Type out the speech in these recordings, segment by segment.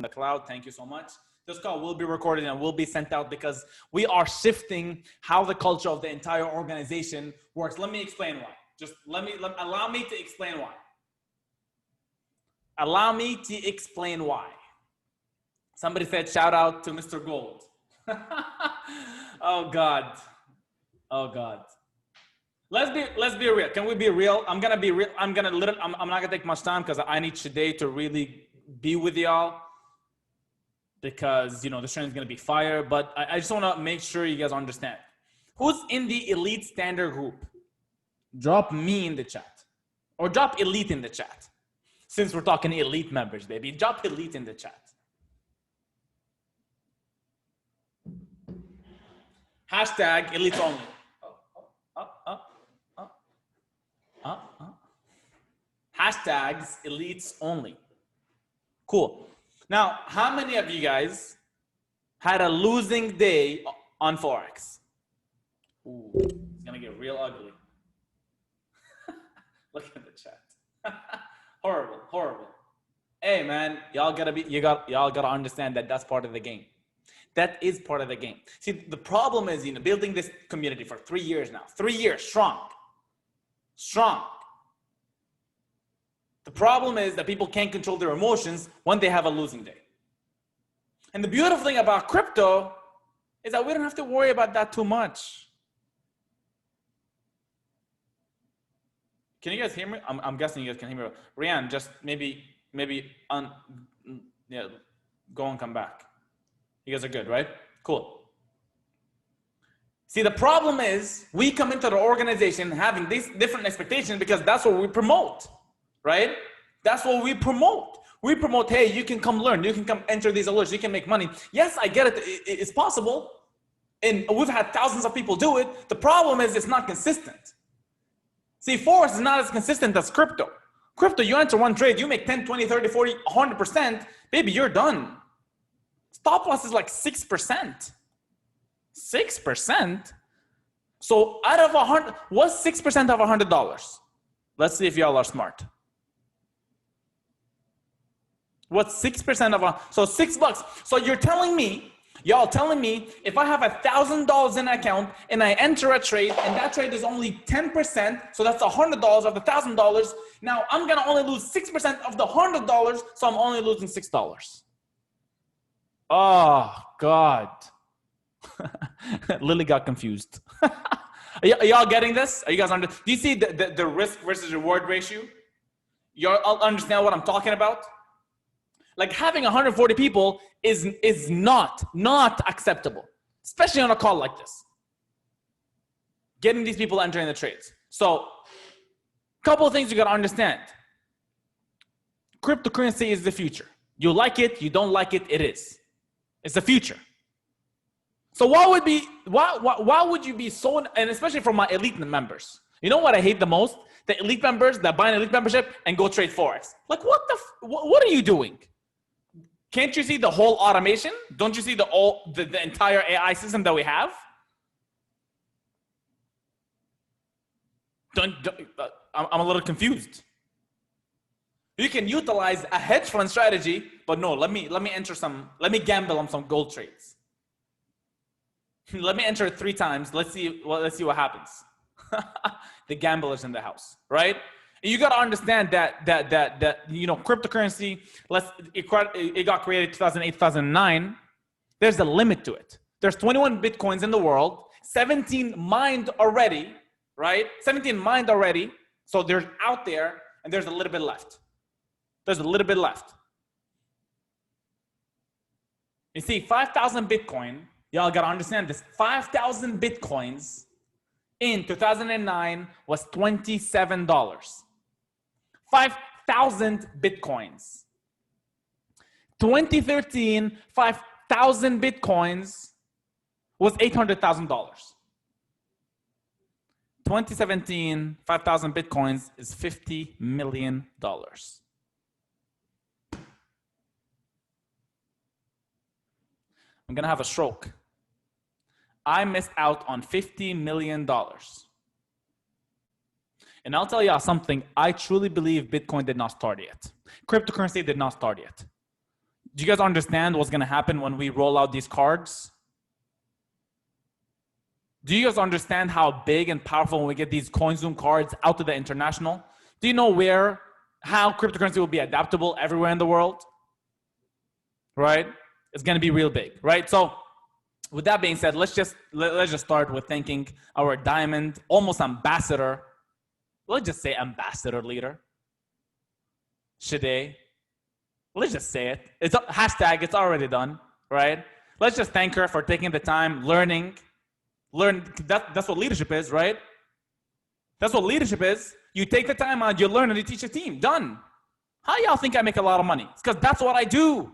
the cloud. Thank you so much. This call will be recorded and will be sent out because we are shifting how the culture of the entire organization works. Let me explain why. Just allow me to explain why. Allow me to explain why. Somebody said, shout out to Mr. Gold. Oh God. Oh God. Let's be real. Can we be real? I'm gonna be real. I'm not gonna take much time because I need today to really be with y'all, because the training is gonna be fire. But I just wanna make sure you guys understand. Who's in the elite standard group? Drop me in the chat, or drop elite in the chat. Since we're talking elite members, baby, drop elite in the chat. Hashtag elites only. Hashtags elites only. Cool. Now, how many of you guys had a losing day on Forex? Ooh, it's gonna get real ugly. Look at the chat. Horrible, horrible. Hey man, y'all gotta understand that that's part of the game. That is part of the game. See, the problem is, building this community for 3 years now, 3 years strong. The problem is that people can't control their emotions when they have a losing day. And the beautiful thing about crypto is that we don't have to worry about that too much. Can you guys hear me? I'm guessing you guys can hear me. Rian, just maybe go and come back. You guys are good, right? Cool. See, the problem is we come into the organization having these different expectations because that's what we promote, right? That's what we promote. We promote, hey, you can come learn. You can come enter these alerts. You can make money. Yes, I get it. It's possible. And we've had thousands of people do it. The problem is it's not consistent. See, Forex is not as consistent as crypto. Crypto, you enter one trade, you make 10, 20, 30, 40, 100%. Baby, you're done. Stop loss is like 6%. 6%? So out of 100, what's 6% of $100? Let's see if y'all are smart. What's 6% of so $6? So you're telling me, y'all telling me, if I have $1,000 in an account and I enter a trade and that trade is only 10%, so that's $100 of the $1,000. Now I'm gonna only lose 6% of the $100, so I'm only losing $6. Oh God. Lily got confused. Are y'all getting this? Are you guys under? Do you see the risk versus reward ratio? Y'all understand what I'm talking about? Like having 140 people is not acceptable, especially on a call like this. Getting these people entering the trades. So, couple of things you gotta understand. Cryptocurrency is the future. You like it, you don't like it, it is. It's the future. So why would you be so, and especially for my elite members, you know what I hate the most? The elite members that buy an elite membership and go trade Forex. Like what are you doing? Can't you see the whole automation? Don't you see the entire AI system that we have? I'm a little confused. You can utilize a hedge fund strategy, but no, let me gamble on some gold trades. Let me enter it 3 times. Let's see what happens. The gamblers in the house, right? And you got to understand that cryptocurrency, it got created 2008, 2009. There's a limit to it. There's 21 Bitcoins in the world, 17 mined already, right? 17 mined already. So there's out there and there's a little bit left. There's a little bit left. You see, 5,000 Bitcoin, y'all gotta understand this, 5,000 Bitcoins in 2009 was $27. 5,000 Bitcoins. 2013, 5,000 Bitcoins was $800,000. 2017, 5,000 Bitcoins is $50 million. I'm gonna have a stroke. I missed out on $50 million. And I'll tell y'all something, I truly believe Bitcoin did not start yet. Cryptocurrency did not start yet. Do you guys understand what's gonna happen when we roll out these cards? Do you guys understand how big and powerful when we get these CoinZoom cards out to the international? Do you know how cryptocurrency will be adaptable everywhere in the world? Right? It's gonna be real big, right? So with that being said, let's just start with thanking our diamond, almost ambassador. Let's just say ambassador leader, Sade. Let's just say it. It's a hashtag, it's already done, right? Let's just thank her for taking the time, learn. That's what leadership is, right? That's what leadership is. You take the time out, you learn, and you teach a team. Done. How y'all think I make a lot of money? It's because that's what I do.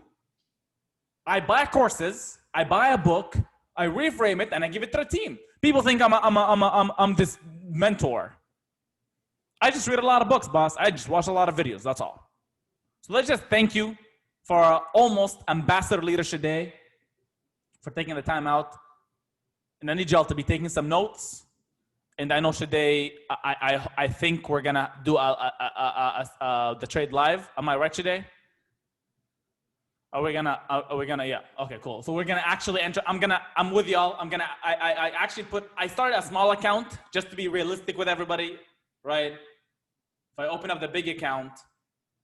I buy courses, I buy a book, I reframe it, and I give it to the team. People think I'm this mentor. I just read a lot of books, boss. I just watch a lot of videos. That's all. So let's just thank you for our almost ambassador leader Sade for taking the time out. And I need y'all to be taking some notes. And I know Sade, I think we're gonna do the trade live. Am I right, Sade? Are we gonna, yeah, okay, cool. So we're gonna actually enter, I'm with y'all. I actually I started a small account just to be realistic with everybody, right? If I open up the big account,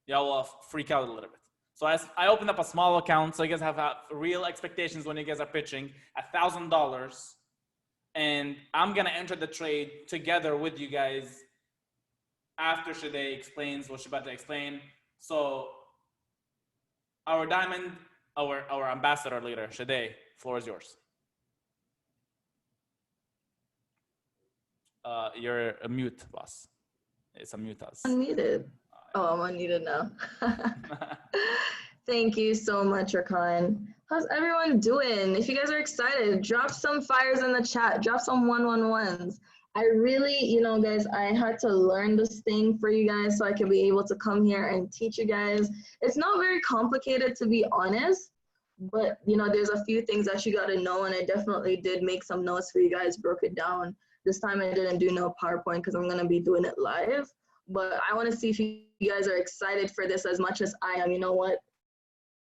y'all will freak out a little bit. So I opened up a small account so you guys have real expectations when you guys are pitching, $1,000. And I'm gonna enter the trade together with you guys after Sade explains what she's about to explain. So our diamond, our ambassador leader, Sade, floor is yours. You're a mute, boss. It's a mute us. Unmuted. Oh, I'm unmuted now. Thank you so much, Rakan. How's everyone doing? If you guys are excited, drop some fires in the chat. Drop some 111s. I really, guys, I had to learn this thing for you guys so I could be able to come here and teach you guys. It's not very complicated, to be honest, but, there's a few things that you got to know, and I definitely did make some notes for you guys, broke it down. This time I didn't do no PowerPoint because I'm going to be doing it live, but I want to see if you guys are excited for this as much as I am. You know what?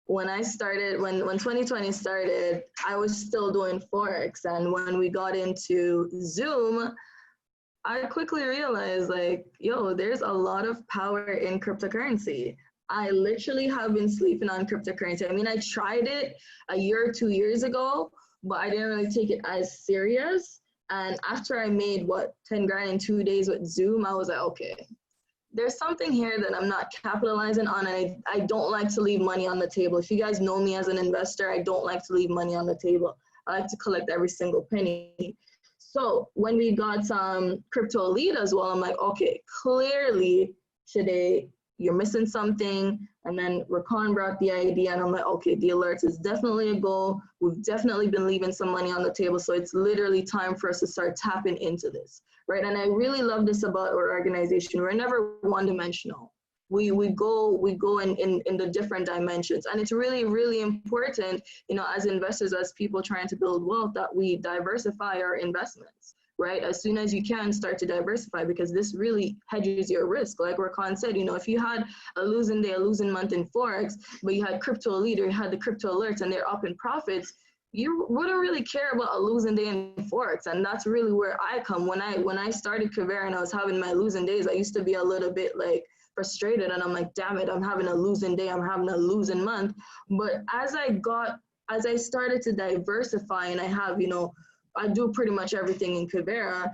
When I started, when 2020 started, I was still doing Forex. And when we got into Zoom, I quickly realized there's a lot of power in cryptocurrency. I literally have been sleeping on cryptocurrency. I mean, I tried it a year or 2 years ago, but I didn't really take it as serious. And after I made 10 grand in 2 days with Zoom, I was like, okay, there's something here that I'm not capitalizing on, and I don't like to leave money on the table. If you guys know me as an investor, I don't like to leave money on the table. I like to collect every single penny. So when we got some crypto elite as well, I'm like, okay, clearly today you're missing something. And then Rakan brought the idea, and I'm like, okay, the alerts is definitely a goal. We've definitely been leaving some money on the table. So it's literally time for us to start tapping into this, right? And I really love this about our organization. We're never one-dimensional. We go in the different dimensions. And it's really, really important, as investors, as people trying to build wealth, that we diversify our investments, right? As soon as you can, start to diversify, because this really hedges your risk. Like Rakan said, if you had a losing day, a losing month in Forex, but you had crypto elite, or you had the crypto alerts and they're up in profits, you wouldn't really care about a losing day in Forex. And that's really where I come. When I started Kuvera and I was having my losing days, I used to be a little bit frustrated, and I'm like, damn it, I'm having a losing day, I'm having a losing month. But as I started to diversify, and I have, I do pretty much everything in Kuvera,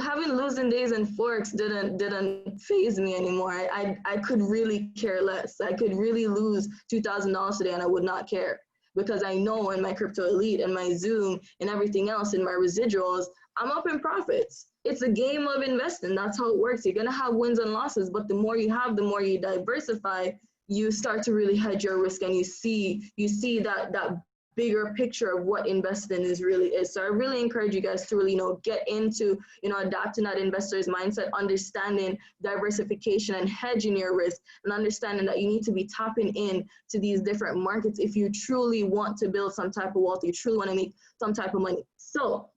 having losing days in Forex didn't faze me anymore. I could really care less. I could really lose $2,000 today and I would not care, because I know in my crypto elite and my Zoom and everything else in my residuals, I'm up in profits. It's a game of investing. That's how it works. You're gonna have wins and losses, but the more you have, the more you diversify, you start to really hedge your risk, and you see that bigger picture of what investing really is. So I really encourage you guys to really, get into, adapting that investor's mindset, understanding diversification and hedging your risk, and understanding that you need to be tapping in to these different markets if you truly want to build some type of wealth, you truly want to make some type of money. So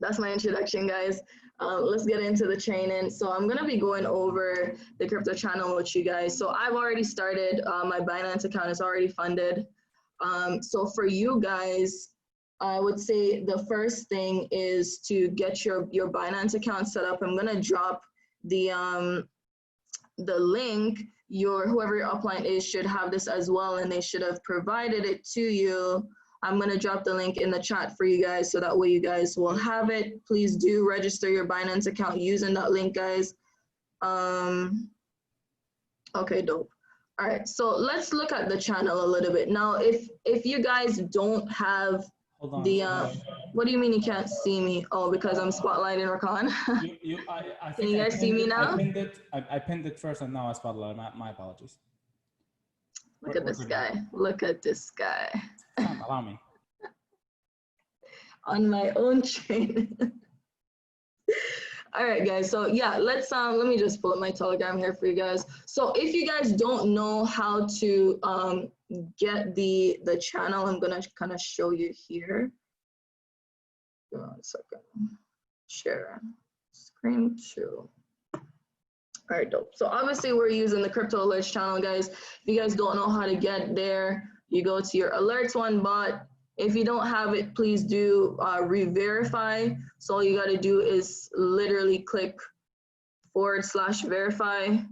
that's my introduction, guys. Let's get into the training. So I'm gonna be going over the crypto channel with you guys. So I've already started, my Binance account is already funded. So for you guys, I would say the first thing is to get your Binance account set up. I'm gonna drop the link. Whoever your upline is should have this as well, and they should have provided it to you. I'm going to drop the link in the chat for you guys so that way you guys will have it. Please do register your Binance account using that link, guys. Okay, dope. All right, so let's look at the channel a little bit. Now, if you guys don't have the, what do you mean you can't see me? Oh, because I'm spotlighting Rakan. I Can you guys see me now? I pinned it first and now I spotlight. My apologies. Look at this guy. Look at this guy. Allow me. On my own training. All right, guys. So yeah, let me just pull up my Telegram here for you guys. So if you guys don't know how to get the channel, I'm gonna kind of show you here. Give me 1 second. Share screen 2. All right, dope. So obviously we're using the Crypto Alerts channel, guys. If you guys don't know how to get there, you go to your AlertsOne bot. If you don't have it, please do re-verify. So all you got to do is literally click /verify,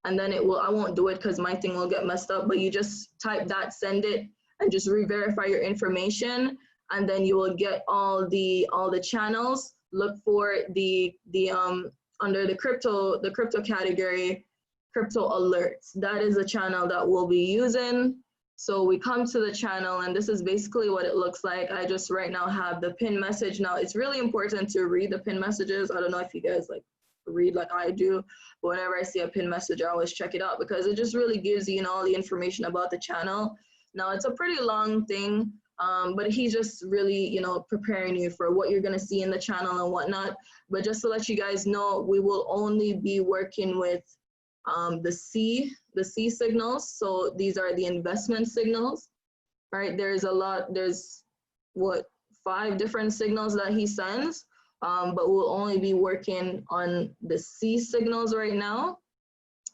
and then it will, I won't do it because my thing will get messed up, but you just type that, send it, and just re-verify your information, and then you will get all the channels. Look for the under the crypto category, Crypto Alerts. That is the channel that we'll be using. So we come to the channel, and this is basically what it looks like. I just right now have the pin message. Now it's really important to read the pin messages. I don't know if you guys like read like I do, but whenever I see a pin message, I always check it out because it just really gives you, all the information about the channel. Now it's a pretty long thing, but he's just really, preparing you for what you're gonna see in the channel and whatnot. But just to let you guys know, we will only be working with the C signals. So these are the investment signals, right? There's 5 different signals that he sends, but we'll only be working on the C signals right now.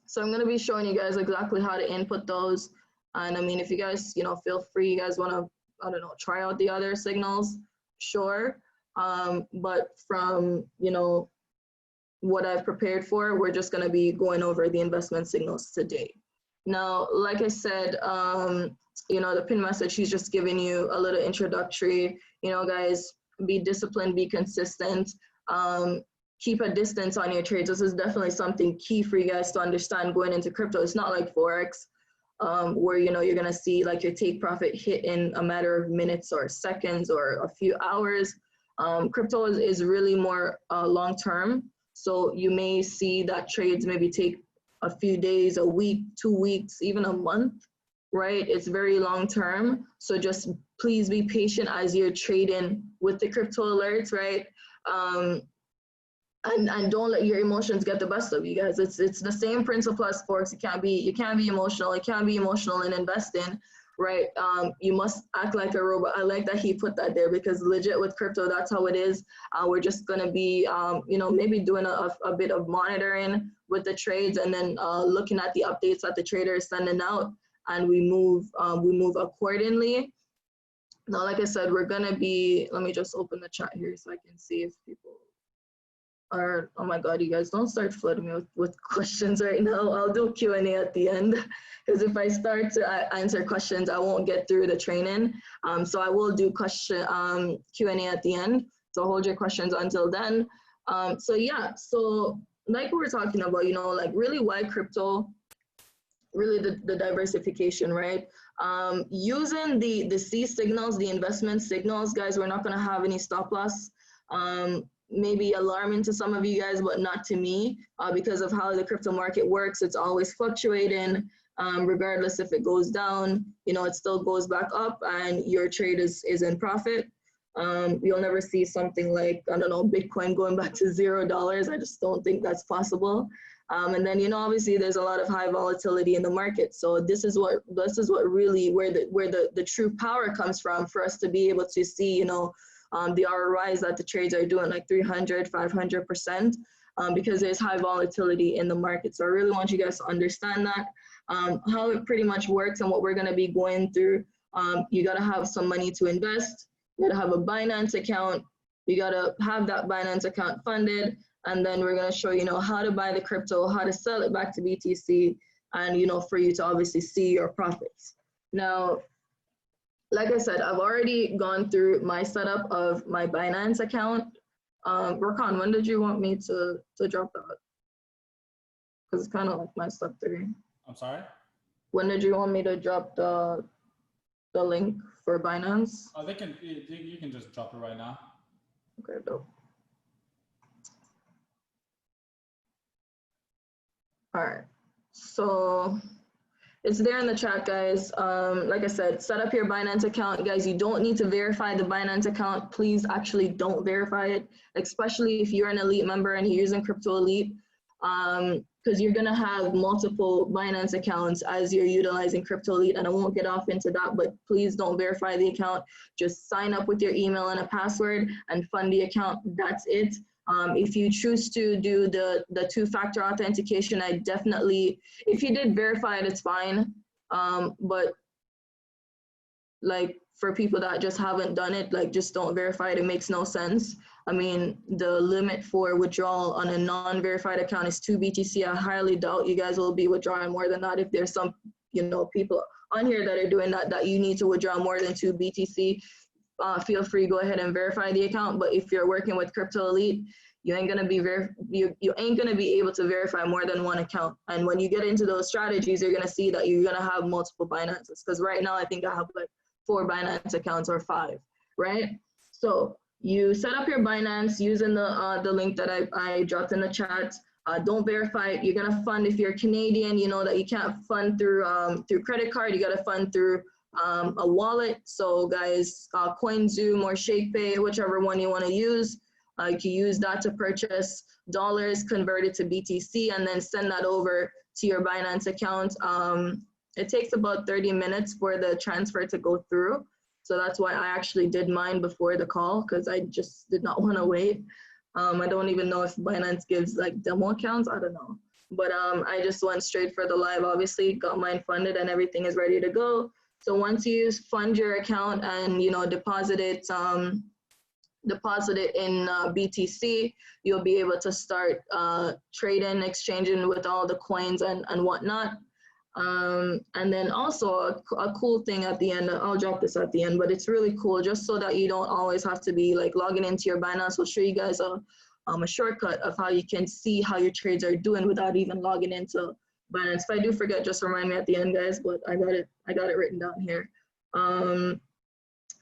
So I'm going to be showing you guys exactly how to input those. And I mean, if you guys, feel free, you guys want to, I don't know, try out the other signals, sure. But from, what I've prepared for, we're just going to be going over the investment signals today. Now, like I said, the pin message, he's just giving you a little introductory, guys, be disciplined, be consistent, keep a distance on your trades. This is definitely something key for you guys to understand going into crypto. It's not like Forex, where, you're going to see like your take profit hit in a matter of minutes or seconds or a few hours. Crypto is really more long-term. So you may see that trades maybe take a few days, a week, 2 weeks, even a month, right? It's very long term. So just please be patient as you're trading with the crypto alerts, right? And don't let your emotions get the best of you guys. It's the same principle as Forex. You can't be emotional. You can't be emotional in investing, right? You must act like a robot. I like that he put that there because legit with crypto, that's how it is. We're just gonna be, maybe doing a bit of monitoring with the trades and then looking at the updates that the trader is sending out, and we move accordingly. Now, like I said, we're gonna be, let me just open the chat here so I can see if people are, oh my God, you guys don't start flooding me with questions right now. I'll do Q&A at the end, because if I start to answer questions, I won't get through the training. So I will do Q&A at the end. So hold your questions until then. So yeah, so like we were talking about, like really why crypto, really the diversification, right? Using the C signals, the investment signals, guys, we're not gonna have any stop loss. Maybe alarming to some of you guys, but not to me, because of how the crypto market works. It's always fluctuating, regardless if it goes down, it still goes back up and your trade is in profit. You'll never see something like, I don't know, Bitcoin going back to $0. I just don't think that's possible. And then, obviously there's a lot of high volatility in the market. So this is what really, where the true power comes from for us to be able to see, the ROIs that the trades are doing, like 300, 500%, because there's high volatility in the market. So I really want you guys to understand that, how it pretty much works and what we're going to be going through. You got to have some money to invest. You got to have a Binance account. You got to have that Binance account funded. And then we're going to show you know how to buy the crypto, how to sell it back to BTC, and you know for you to obviously see your profits. Now, like I said, I've already gone through my setup of my Binance account. Rakan, when did you want me to drop that? Because it's kind of like messed up there. I'm sorry? When did you want me to drop the link for Binance? Oh, you can just drop it right now. Okay, dope. All right, so it's there in the chat, guys. Like I said, set up your Binance account. Guys, you don't need to verify the Binance account. Please actually don't verify it, especially if you're an elite member and you're using Crypto Elite, because you're gonna have multiple Binance accounts as you're utilizing Crypto Elite, and I won't get off into that, but please don't verify the account. Just sign up with your email and a password and fund the account. That's it. If you choose to do the two-factor authentication, I definitely, if you did verify it, it's fine. But like for people that just haven't done it, like just don't verify it. It makes no sense. I mean, the limit for withdrawal on a non-verified account is 2 BTC. I highly doubt you guys will be withdrawing more than that. If there's some, you know, people on here that are doing that you need to withdraw more than 2 BTC, feel free, go ahead and verify the account. But if you're working with Crypto Elite, you ain't gonna be you ain't gonna be able to verify more than one account. And when you get into those strategies, you're gonna see that you're gonna have multiple Binances. Because right now, I think I have like 4 Binance accounts or 5, right? So you set up your Binance using the link that I dropped in the chat. Don't verify it. You're gonna fund if you're Canadian. You know that you can't fund through credit card. You gotta fund through a wallet. So guys, CoinZoom or ShakePay, whichever one you want to use. You can use that to purchase dollars, convert it to BTC, and then send that over to your Binance account. It takes about 30 minutes for the transfer to go through. So that's why I actually did mine before the call, because I just did not want to wait. I don't even know if Binance gives like demo accounts. I don't know. But I just went straight for the live, obviously, got mine funded and everything is ready to go. So once you fund your account and, you know, deposit it in BTC, you'll be able to start trading, exchanging with all the coins and whatnot. And then also a cool thing at the end, I'll drop this at the end, but it's really cool just so that you don't always have to be like logging into your Binance. We'll show you guys a shortcut of how you can see how your trades are doing without even logging into Binance. If I do forget, just remind me at the end, guys, but I got it written down here.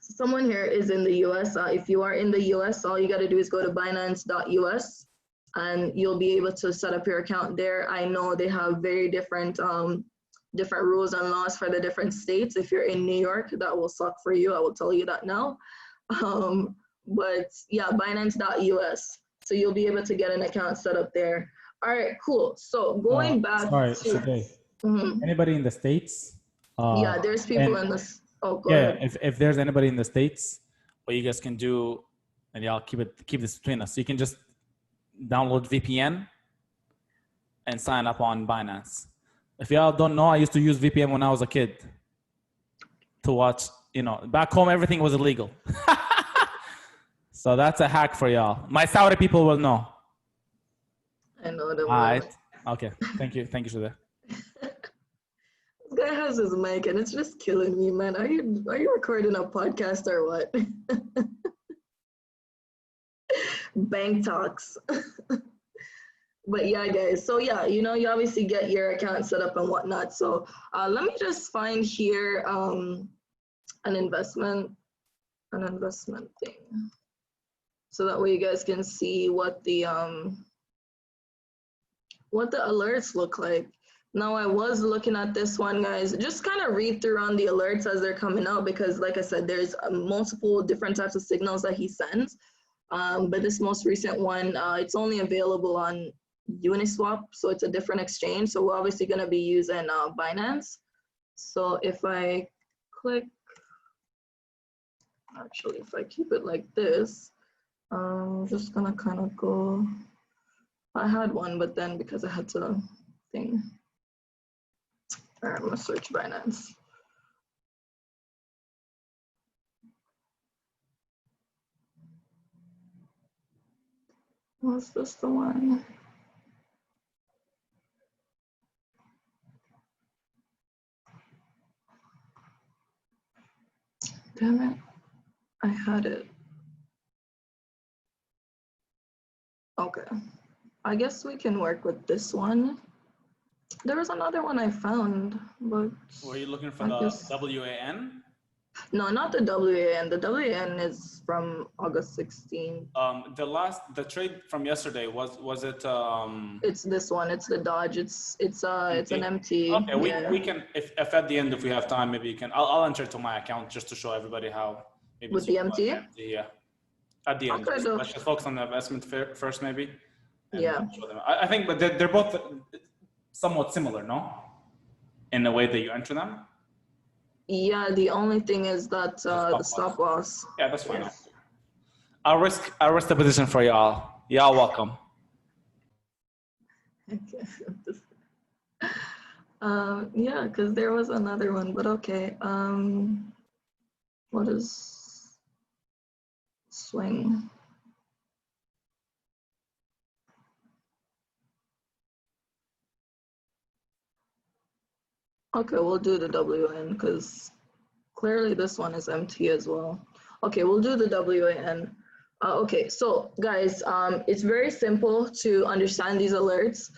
Someone here is in the US. If you are in the US, all you got to do is go to binance.us and you'll be able to set up your account there. I know they have very different rules and laws for the different states. If you're in New York, that will suck for you. I will tell you that now. But yeah, binance.us. So you'll be able to get an account set up there. All right, cool. So going back sorry, to Sade. Anybody in the States? Yeah, there's people in this. Oh, go yeah, ahead. if there's anybody in the States, What you guys can do, and y'all keep this between us. You can just download VPN and sign up on Binance. If y'all don't know, I used to use VPN when I was a kid to watch, you know, back home everything was illegal. So that's a hack for y'all. My Saudi people will know. I know the All right. Okay. Thank you, Sade. This guy has his mic and it's just killing me, man. Are you recording a podcast or what? Bank talks. But yeah, guys. So yeah, you know, you obviously get your account set up and whatnot. So let me just find here an investment thing, so that way you guys can see what the alerts look like. Now, I was looking at this one, guys. Just kind of read through on the alerts as they're coming out, because like I said, there's multiple different types of signals that he sends. But this most recent one, it's only available on Uniswap, so it's a different exchange. So we're obviously going to be using Binance. So if I click Actually, if I keep it like this, I'm just gonna kind of go. I had one, but then because I had to thing. All right, I'm gonna search Binance. Was this the one? Damn it, I had it. Okay, I guess we can work with this one. There was another one I found, but Were you looking for I the guess... WAN? No, not the WAN. The WAN is from August 16th. The trade from yesterday, was it It's this one. It's the Dodge. It's an MT. Okay, yeah. we can, if at the end, if we have time, maybe you can, I'll enter it to my account just to show everybody how maybe With the MT? Yeah, at the end. Okay, Let's just focus on the investment first, maybe. And yeah. show them. I think, but they're both somewhat similar, no? In the way that you enter them. Yeah, the only thing is that the stop loss. Yeah, that's fine. Yes. I'll risk the position for y'all. Y'all welcome. Yeah, because there was another one, but okay. What is swing? Okay, we'll do the WN because clearly this one is MT as well. Okay, we'll do the WN. Okay, so guys, it's very simple to understand these alerts.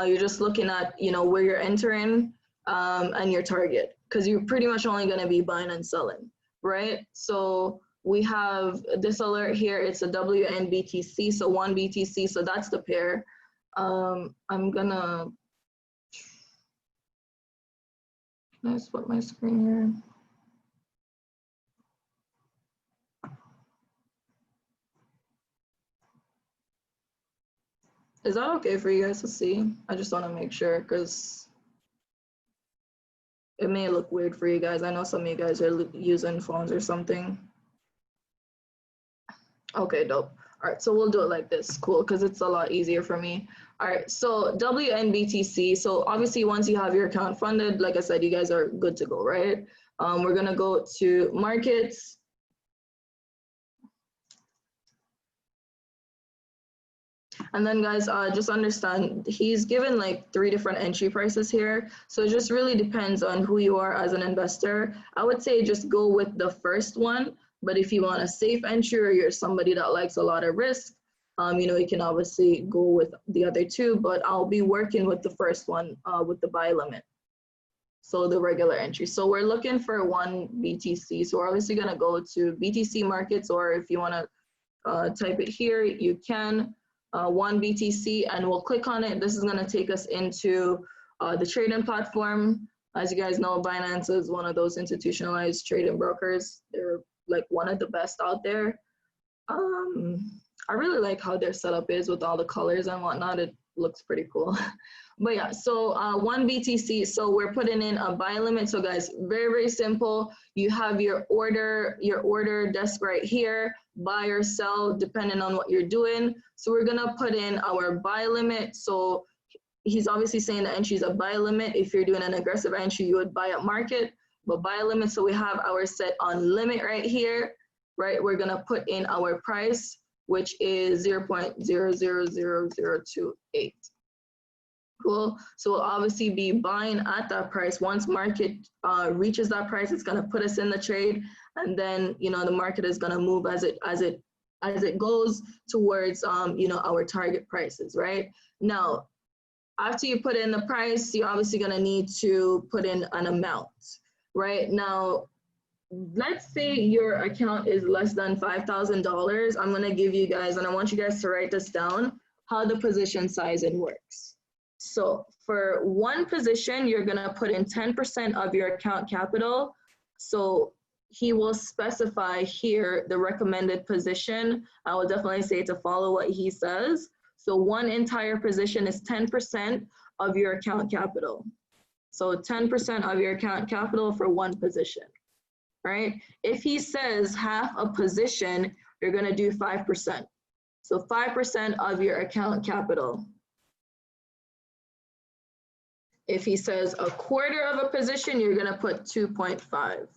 You're just looking at, where you're entering and your target, because you're pretty much only going to be buying and selling, right? So we have this alert here. It's a WN BTC, so one BTC, so that's the pair. I'm gonna, can I split my screen here? Is that okay for you guys to see? I just want to make sure because it may look weird for you guys. I know some of you guys are using phones or something. Okay, dope. All right, so we'll do it like this. Cool, because it's a lot easier for me. All right, so WNBTC. So obviously once you have your account funded, like I said, you guys are good to go, right? We're going to go to markets. And then guys, just understand, he's given like 3 different entry prices here. So it just really depends on who you are as an investor. I would say just go with the first one. But if you want a safe entry or you're somebody that likes a lot of risk, you can obviously go with the other 2, but I'll be working with the first one with the buy limit. So the regular entry. So we're looking for 1 BTC. So we're obviously gonna go to BTC markets, or if you wanna type it here, you can. 1 BTC, and we'll click on it. This is going to take us into the trading platform. As you guys know, Binance is one of those institutionalized trading brokers. They're like one of the best out there. I really like how their setup is with all the colors and whatnot. It looks pretty cool. But yeah, so 1 BTC. So we're putting in a buy limit. So guys, very, very simple. You have your order desk right here, buy or sell, depending on what you're doing. So we're gonna put in our buy limit. So he's obviously saying the entry is a buy limit. If you're doing an aggressive entry, you would buy at market, but buy limit. So we have our set on limit right here, right? We're gonna put in our price, which is 0.000028. Cool. So we'll obviously be buying at that price. Once market reaches that price, it's going to put us in the trade, and then the market is going to move as it goes towards our target prices, right? Now, after you put in the price, you're obviously going to need to put in an amount, right? Now, let's say your account is less than $5,000. I'm going to give you guys, and I want you guys to write this down, how the position sizing works. So for 1 position, you're going to put in 10% of your account capital. So he will specify here the recommended position. I will definitely say to follow what he says. So 1 entire position is 10% of your account capital. So 10% of your account capital for 1 position. right? If he says half a position, you're gonna do 5%. So 5% of your account capital. If he says a quarter of a position, you're gonna put 2.5.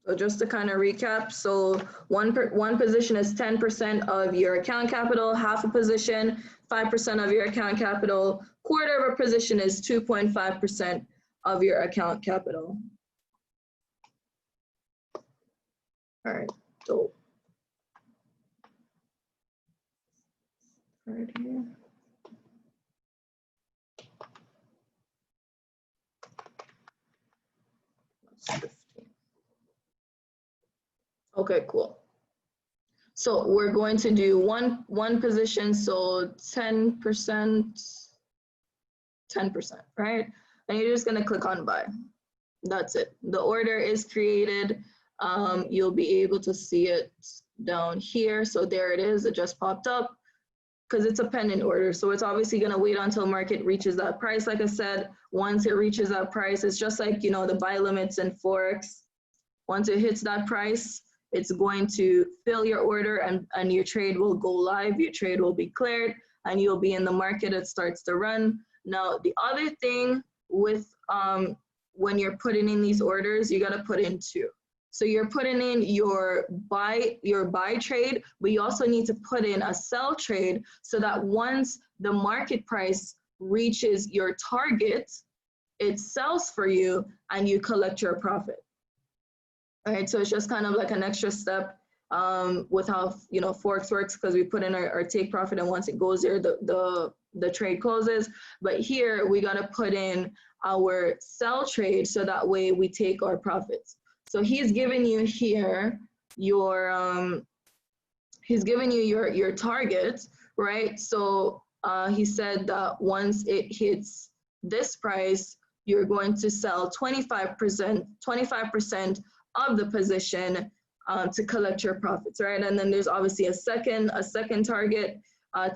So just to kind of recap, so one position is 10% of your account capital, half a position, 5% of your account capital, quarter of a position is 2.5% of your account capital. All right, so right here. That's 15. Okay, cool. So we're going to do one position, so 10%, 10%, right? And you're just gonna click on buy. That's it. The order is created. You'll be able to see it down here. So there it is, it just popped up because it's a pending order. So it's obviously gonna wait until market reaches that price. Like I said, once it reaches that price, it's just like, you know, the buy limits in Forex. Once it hits that price, it's going to fill your order and your trade will go live, your trade will be cleared, and you'll be in the market, it starts to run. Now, the other thing with when you're putting in these orders, you gotta put in two. So you're putting in your buy trade, but you also need to put in a sell trade so that once the market price reaches your target, it sells for you and you collect your profit. All right, so it's just kind of like an extra step with how, you know, Forex works, because we put in our take profit, and once it goes there, the trade closes. But here we got to put in our sell trade so that way we take our profits. So he's giving you here your he's giving you your target, right? So he said that once it hits this price, you're going to sell 25% of the position to collect your profits, right? And then there's obviously a second target.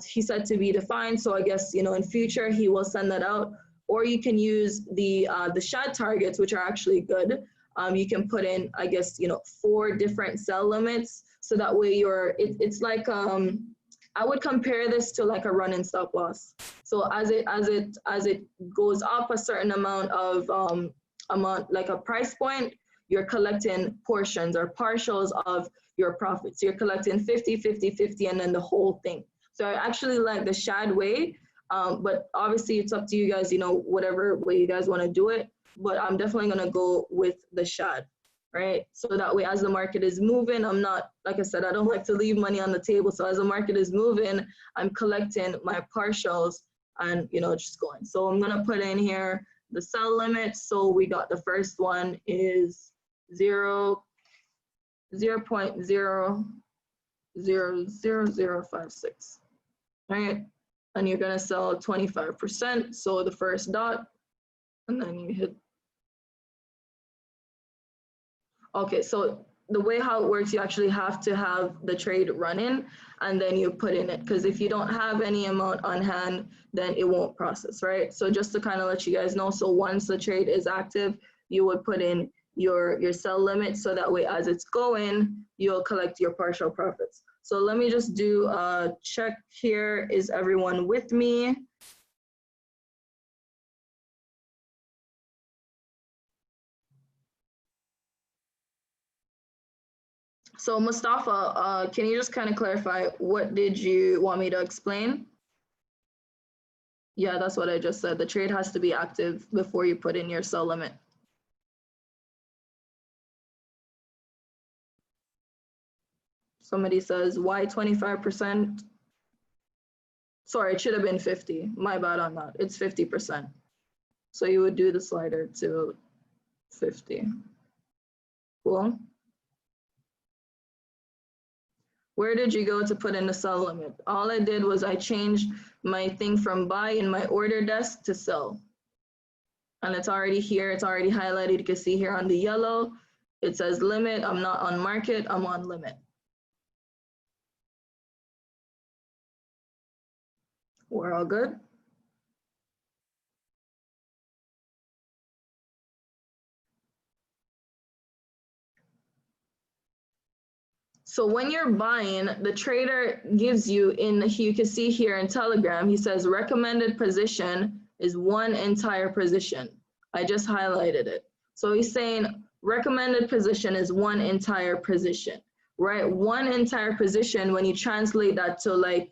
He said to be defined. So I guess, you know, in future he will send that out, or you can use the Sade targets, which are actually good. You can put in, I guess, you know, 4 different sell limits, so that way it's like I would compare this to like a running stop loss. So as it goes up a certain amount of like a price point, you're collecting portions or partials of your profits. You're collecting 50, 50, 50, and then the whole thing. So I actually like the Sade way, but obviously it's up to you guys, you know, whatever way you guys want to do it. But I'm definitely going to go with the Sade, right? So that way, as the market is moving, I'm not, like I said, I don't like to leave money on the table. So as the market is moving, I'm collecting my partials and, you know, just going. So I'm going to put in here the sell limit. So we got the first one is 0.0000056, right? And you're gonna sell 25%. So the first dot, and then you hit. Okay, so the way how it works, you actually have to have the trade running and then you put in it, because if you don't have any amount on hand, then it won't process, right? So just to kind of let you guys know, so once the trade is active, you would put in your sell limit, so that way as it's going, you'll collect your partial profits. So let me just do a check here. Is everyone with me? So Mustafa, can you just kind of clarify, what did you want me to explain? Yeah, that's what I just said. The trade has to be active before you put in your sell limit. Somebody says, why 25%? Sorry, it should have been 50. My bad on that. It's 50%. So you would do the slider to 50. Cool. Where did you go to put in the sell limit? All I did was I changed my thing from buy in my order desk to sell. And it's already here. It's already highlighted. You can see here on the yellow. It says limit, I'm not on market, I'm on limit. We're all good? So when you're buying, the trader gives you you can see here in Telegram, he says recommended position is one entire position. I just highlighted it. So he's saying recommended position is one entire position, right? One entire position, when you translate that to like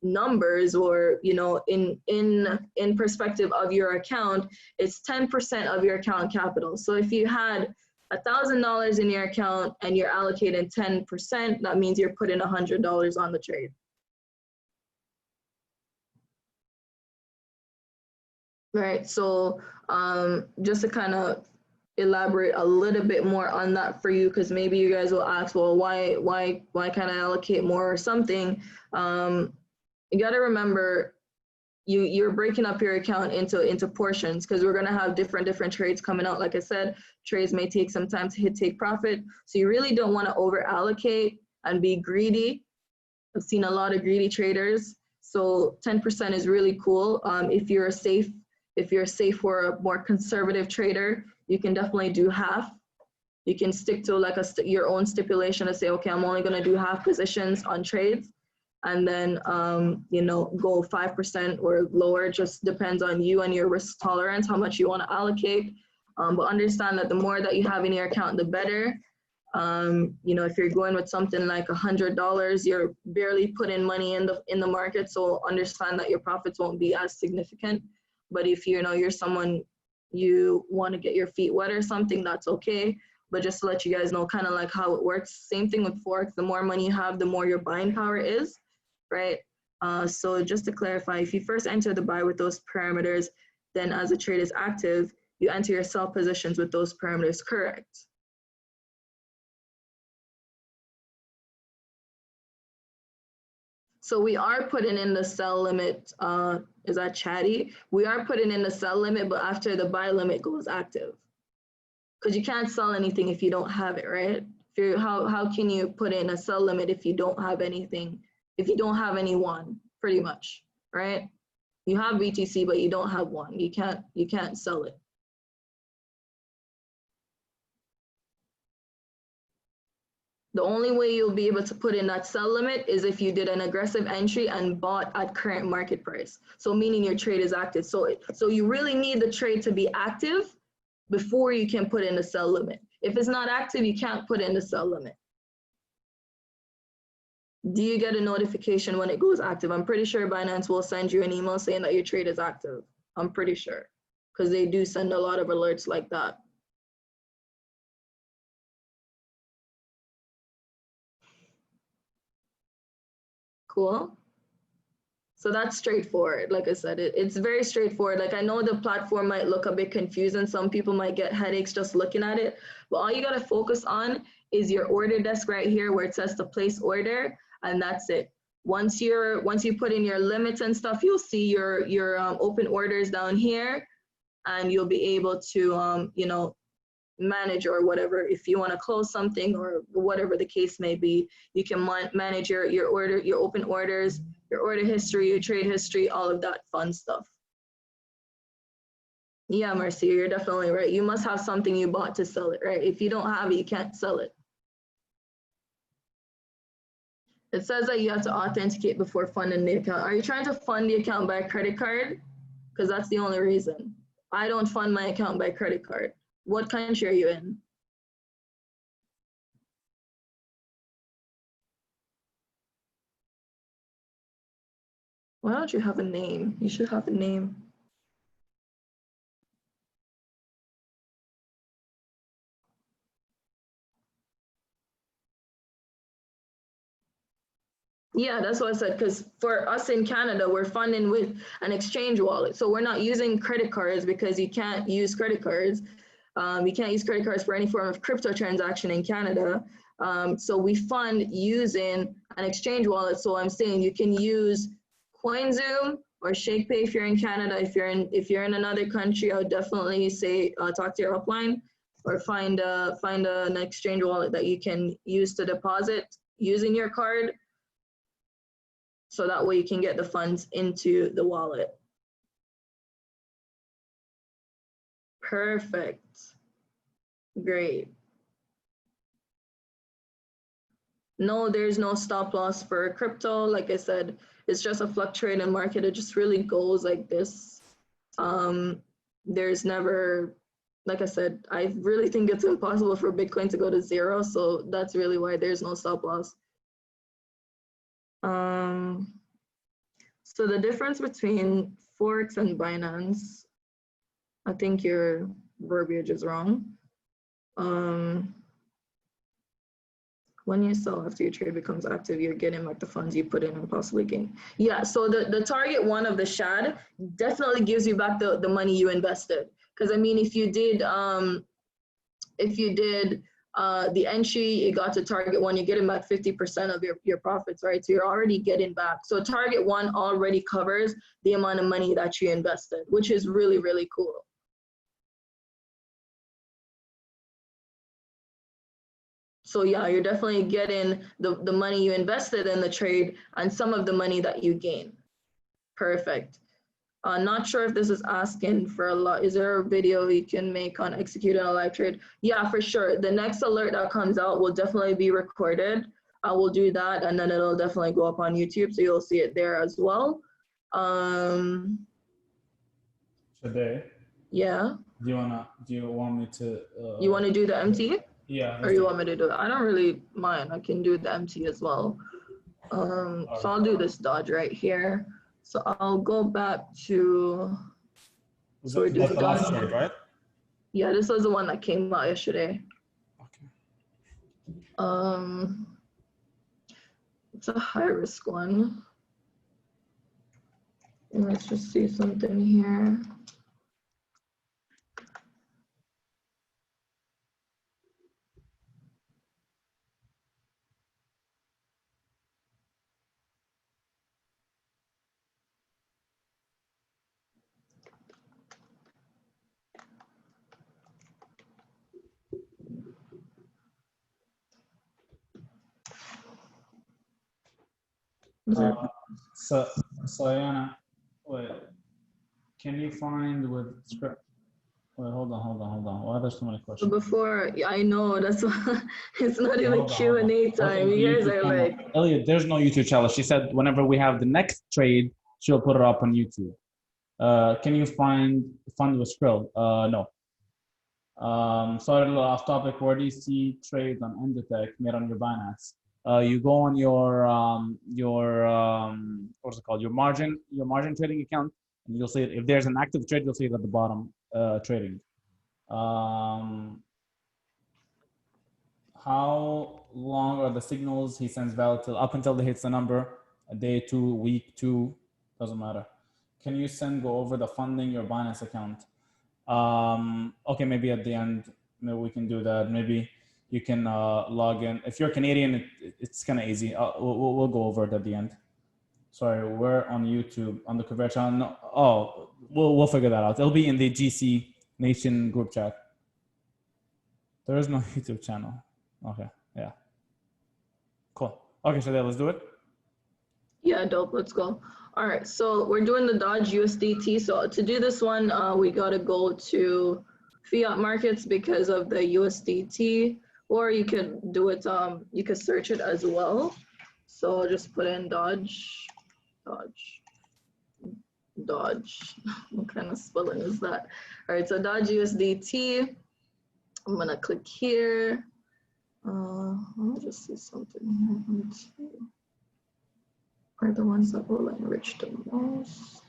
numbers, or you know, in perspective of your account, it's 10% of your account capital. So if you had $1,000 in your account and you're allocating 10%, that means you're putting $100 on the trade. Right, so just to kind of elaborate a little bit more on that for you, because maybe you guys will ask, well, why can't I allocate more or something? You got to remember, you're breaking up your account into portions, because we're going to have different trades coming out. Like I said, trades may take some time to take profit, so you really don't want to over allocate and be greedy. I've seen a lot of greedy traders, so 10% is really cool. If you're safe for a more conservative trader, you can definitely do half. You can stick to like your own stipulation to say, okay, I'm only going to do half positions on trades, and then you know, go 5% or lower. Just depends on you and your risk tolerance, how much you want to allocate. But understand that the more that you have in your account, the better. You know, if you're going with something like $100, you're barely putting money in the market, so understand that your profits won't be as significant. But if you know you're someone, you want to get your feet wet or something, that's okay. But just to let you guys know kind of like how it works, same thing with Forex, the more money you have, the more your buying power is, right? So just to clarify, if you first enter the buy with those parameters, then as the trade is active, you enter your sell positions with those parameters correct. So we are putting in the sell limit, is that chatty? We are putting in the sell limit, but after the buy limit goes active. Because you can't sell anything if you don't have it, right? How can you put in a sell limit if you don't have anything, if you don't have any one, pretty much, right? You have BTC, but you don't have one. You can't sell it. The only way you'll be able to put in that sell limit is if you did an aggressive entry and bought at current market price. So meaning your trade is active. So you really need the trade to be active before you can put in the sell limit. If it's not active, you can't put in the sell limit. Do you get a notification when it goes active? I'm pretty sure Binance will send you an email saying that your trade is active. I'm pretty sure, because they do send a lot of alerts like that. Cool. So that's straightforward. Like I said, it's very straightforward. Like I know the platform might look a bit confusing. Some people might get headaches just looking at it, but all you got to focus on is your order desk right here where it says to place order, and that's it. Once you put in your limits and stuff, you'll see your open orders down here, and you'll be able to you know, manage or whatever. If you want to close something or whatever the case may be, you can manage your order, your open orders, your order history, your trade history, all of that fun stuff. Yeah, Marcia, you're definitely right. You must have something you bought to sell it, right? If you don't have it, you can't sell it. It says that you have to authenticate before funding the account. Are you trying to fund the account by credit card? Because that's the only reason. I don't fund my account by credit card. What country are you in? Why don't you have a name? You should have a name. Yeah, that's what I said, because for us in Canada, we're funding with an exchange wallet. So we're not using credit cards because you can't use credit cards. You can't use credit cards for any form of crypto transaction in Canada. So we fund using an exchange wallet. So I'm saying you can use CoinZoom or ShakePay if you're in Canada. If you're in another country, I would definitely say talk to your upline. or find an exchange wallet that you can use to deposit using your card. So that way you can get the funds into the wallet. Perfect. Great. No, there's no stop loss for crypto. Like I said, it's just a fluctuating market. It just really goes like this. There's never, like I said, I really think it's impossible for Bitcoin to go to zero. So that's really why there's no stop loss. So the difference between Forex and Binance, I think your verbiage is wrong. When you sell after your trade becomes active, you're getting back the funds you put in and possibly gain. Yeah, so the target one of the SHAD definitely gives you back the money you invested. Because I mean, if you did the entry, you got to target one, you're getting back 50% of your profits, right? So you're already getting back. So target one already covers the amount of money that you invested, which is really, really cool. So yeah, you're definitely getting the money you invested in the trade and some of the money that you gain. Perfect. Not sure if this is asking for a lot. Is there a video you can make on executing a live trade? Yeah, for sure. The next alert that comes out will definitely be recorded. I will do that, and then it'll definitely go up on YouTube, so you'll see it there as well. Today. Yeah. Do you want me to? You want to do the MT? Yeah. Or you want me to do it? I don't really mind. I can do the MT as well. So I'll do this dodge right here. So I'll go back to. So we're doing the last trade, right? Yeah, this was the one that came out yesterday. Okay. It's a high risk one. Let's just see something here. So Ayana, wait. Can you find with script? Wait, hold on. Why are there so many questions? Before, yeah, I know that's why it's not even Q&A time. You guys are like, Elliot, there's no YouTube channel. She said whenever we have the next trade, she'll put it up on YouTube. Can you find fund with Skrill? No. Sorry, a little off topic. Where do you see trades on Endotech made on your Binance? You go on your what's it called? Your margin trading account, and you'll see it. If there's an active trade, you'll see it at the bottom. Trading. How long are the signals he sends valid till up until they hits the number? A day, 2, week, 2, doesn't matter. Can you go over the funding your Binance account? Okay, maybe at the end, maybe we can do that. Maybe you can log in. If you're Canadian, it's kind of easy. We'll go over it at the end. Sorry, we're on YouTube on the Kuvera channel. No, oh, we'll figure that out. It'll be in the GC Nation group chat. There is no YouTube channel. Okay, yeah. Cool. Okay, so let's do it. Yeah, dope. Let's go. All right, so we're doing the Dodge USDT. So to do this one, we gotta go to fiat markets because of the USDT, or you could do it. You could search it as well. So just put in Dodge. What kind of spelling is that? All right, so Dodge USDT. I'm gonna click here. I'll just see something here. Are the ones that will enrich the most.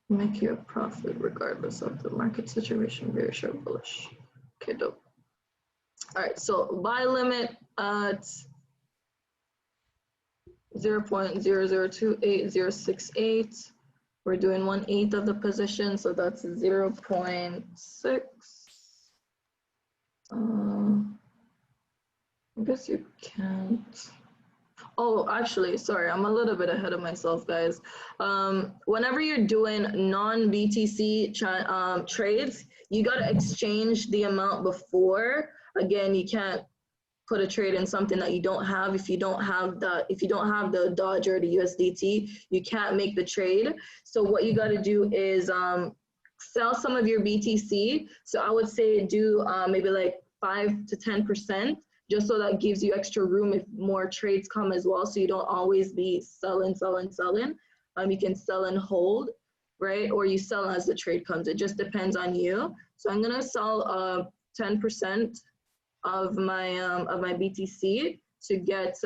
Make you a profit regardless of the market situation, bearish or bullish. Okay, dope. All right, so buy limit at 0.002868. We're doing 1/8 of the position, so that's 0.6. I guess you can't. Oh, actually, sorry, I'm a little bit ahead of myself, guys. Whenever you're doing non-BTC trades, you got to exchange the amount before. Again, you can't put a trade in something that you don't have. If you don't have the Dodge or the USDT, you can't make the trade. So what you got to do is sell some of your BTC. So I would say do maybe like 5 to 10%, just so that gives you extra room if more trades come as well. So you don't always be selling. You can sell and hold, right? Or you sell as the trade comes. It just depends on you. So I'm gonna sell 10% of my BTC to get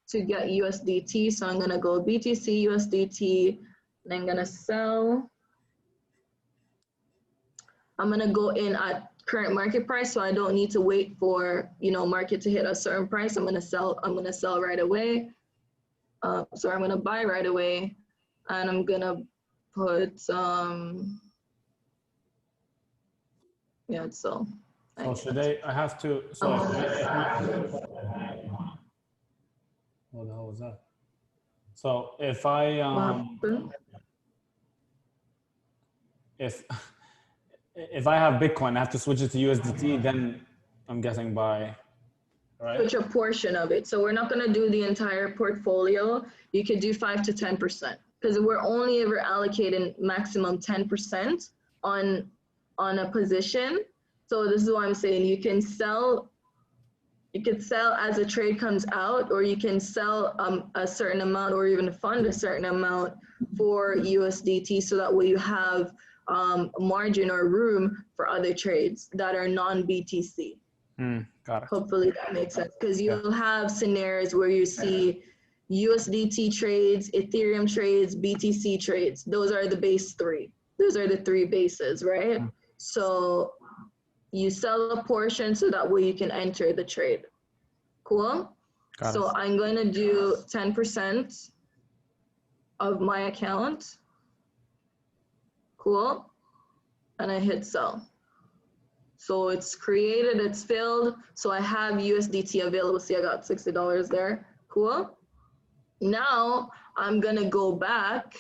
USDT. So I'm gonna go BTC USDT, and I'm gonna sell. I'm gonna go in at current market price, so I don't need to wait for market to hit a certain price. I'm gonna sell right away. So I'm gonna buy right away, and I'm gonna put it's so. So should I have to, so what the hell was that? So if I, if I have Bitcoin, I have to switch it to USDT, then I'm guessing buy, right? Switch a portion of it. So we're not gonna do the entire portfolio. You could do 5 to 10%, because we're only ever allocating maximum 10% on a position. So this is why I'm saying you can sell as a trade comes out, or you can sell a certain amount, or even fund a certain amount for USDT, so that way you have margin or room for other trades that are non-BTC. Got it. Hopefully that makes sense, because you'll have scenarios where you see USDT trades, Ethereum trades, BTC trades. Those are the base three. Those are the three bases, right? So you sell a portion so that way you can enter the trade. Cool? So I'm going to do 10% of my account. Cool? And I hit sell. So it's created, it's filled. So I have USDT available. See, I got $60 there. Cool? Now I'm going to go back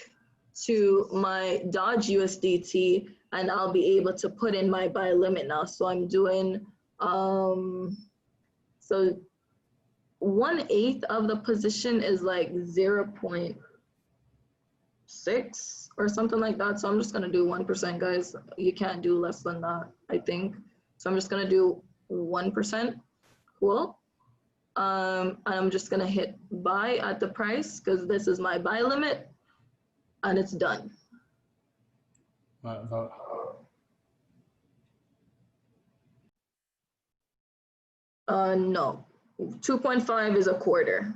to my Dodge USDT, and I'll be able to put in my buy limit now. So I'm doing, so 1/8 of the position is like 0.6 or something like that. So I'm just gonna do 1%, guys. You can't do less than that, I think. So I'm just gonna do 1%. Cool. I'm just gonna hit buy at the price, because this is my buy limit, and it's done. No, 2.5 is a quarter.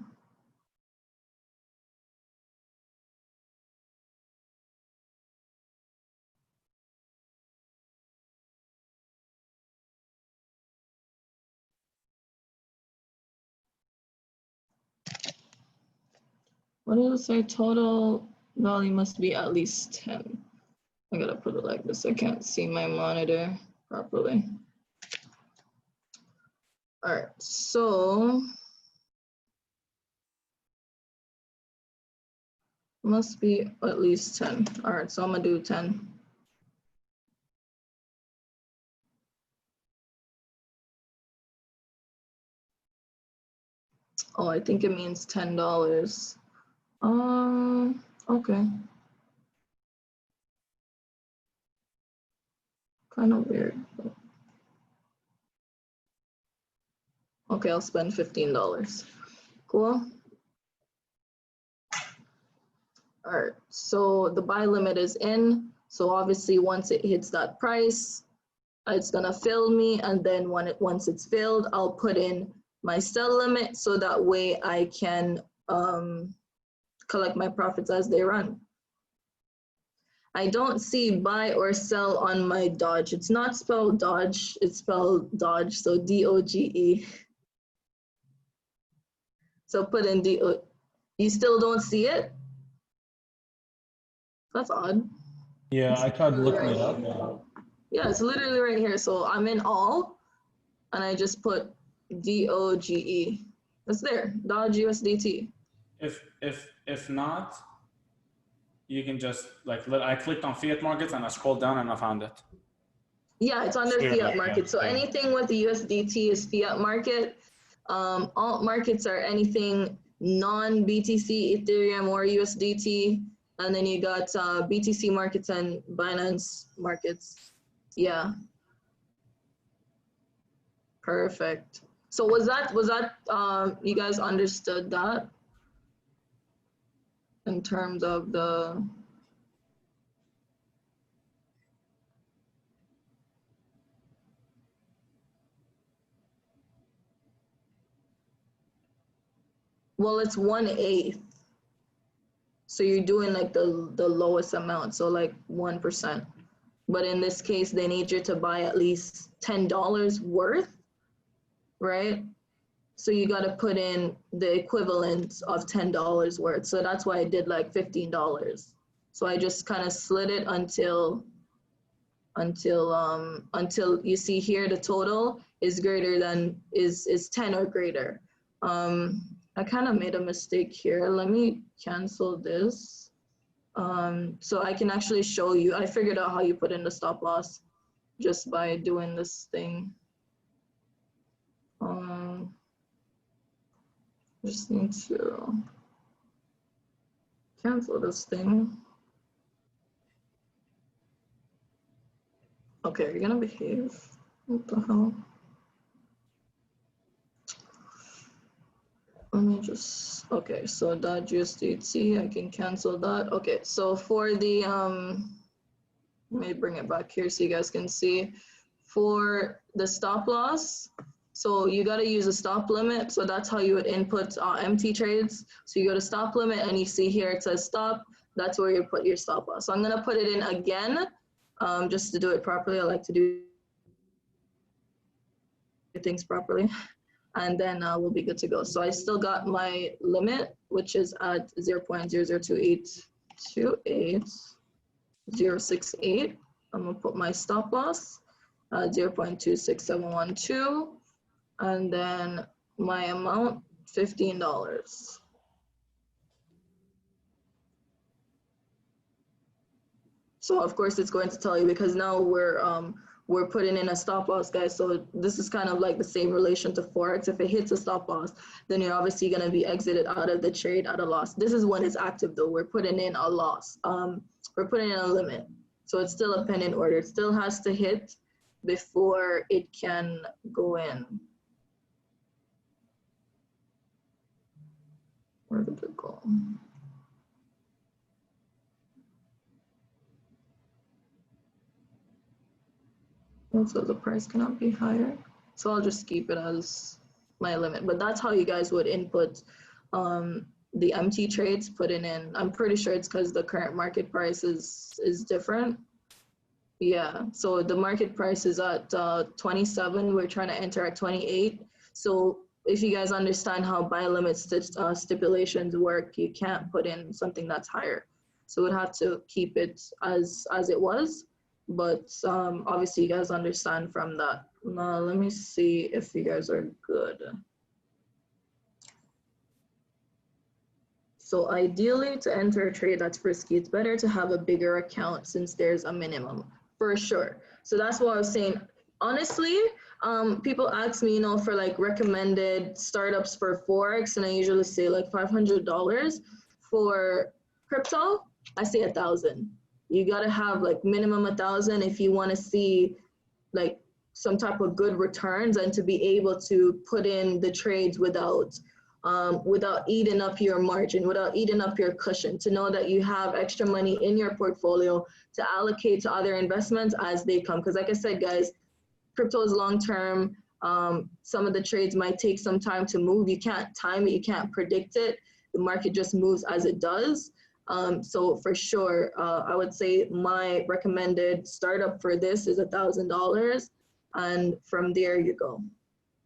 What is our total value? Must be at least 10. I gotta put it like this. I can't see my monitor properly. All right, so must be at least 10. All right, so I'm gonna do 10. Oh, I think it means $10. Okay. Kind of weird. But... Okay, I'll spend $15. Cool. All right, so the buy limit is in. So obviously once it hits that price, it's gonna fill me, and then once it's filled, I'll put in my sell limit, so that way I can collect my profits as they run. I don't see buy or sell on my Dodge. It's not spelled Dodge, it's spelled Dodge, so D-O-G-E. So put in D-O. You still don't see it? That's odd. Yeah, I tried looking it up. Yeah, it's literally right here. So I'm in all, and I just put D-O-G-E. It's there, Dodge USDT. If not, you can just like, I clicked on fiat markets and I scrolled down and I found it. Yeah, it's under Fiat fiat market. So anything with the USDT is fiat market. Alt markets are anything non-BTC, Ethereum, or USDT. And then you got BTC markets and Binance markets. Yeah. Perfect. So was that you guys understood that in terms of the well, it's 1/8. So you're doing like the lowest amount, so like 1%. But in this case, they need you to buy at least $10 worth, right? So you got to put in the equivalent of $10 worth. So that's why I did like $15. So I just kind of slid it until you see here the total is greater than is 10 or greater. I kind of made a mistake here. Let me cancel this. So I can actually show you. I figured out how you put in the stop loss just by doing this thing. Just need to cancel this thing. Okay, are you gonna behave? What the hell? Let me just, okay, so that USDT, I can cancel that. Okay, so for the, let me bring it back here so you guys can see. For the stop loss, so you got to use a stop limit. So that's how you would input MT trades. So you go to stop limit and you see here it says stop. That's where you put your stop loss. So I'm going to put it in again just to do it properly. I like to do things properly. And then we'll be good to go. So I still got my limit, which is at 0.002828068. I'm going to put my stop loss. 0.26712, and then my amount, $15. So of course it's going to tell you because now we're putting in a stop loss, guys. So this is kind of like the same relation to Forex. If it hits a stop loss, then you're obviously going to be exited out of the trade at a loss. This is when it's active though. We're putting in a loss. We're putting in a limit. So it's still a pending order. It still has to hit before it can go in. Where did it go? Also, the price cannot be higher. So I'll just keep it as my limit. But that's how you guys would input the MT trades, putting in. I'm pretty sure it's because the current market price is different. Yeah, so the market price is at 27. We're trying to enter at 28. So if you guys understand how buy limit stipulations work, you can't put in something that's higher. So we'd have to keep it as it was. But obviously you guys understand from that. Now let me see if you guys are good. So ideally to enter a trade that's risky, it's better to have a bigger account since there's a minimum. For sure. So that's what I was saying. Honestly, people ask me, for like recommended startups for Forex, and I usually say like $500 for crypto. I say 1,000. You gotta have like minimum 1,000 if you want to see like some type of good returns and to be able to put in the trades without eating up your margin, without eating up your cushion, to know that you have extra money in your portfolio to allocate to other investments as they come. Because like I said, guys, crypto is long-term. Some of the trades might take some time to move. You can't time it, you can't predict it. The market just moves as it does. So for sure, I would say my recommended startup for this is $1,000. And from there you go.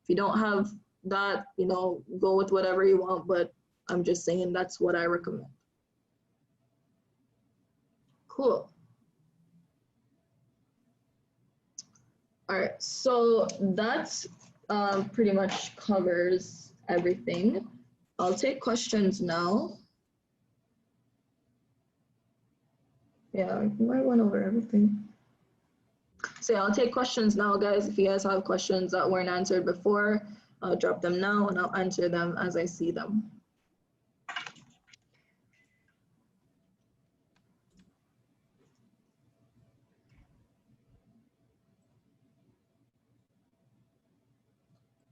If you don't have that, go with whatever you want, but I'm just saying that's what I recommend. Cool. All right, so that's pretty much covers everything. I'll take questions now. Yeah, I went over everything. So yeah, I'll take questions now, guys. If you guys have questions that weren't answered before, I'll drop them now and I'll answer them as I see them.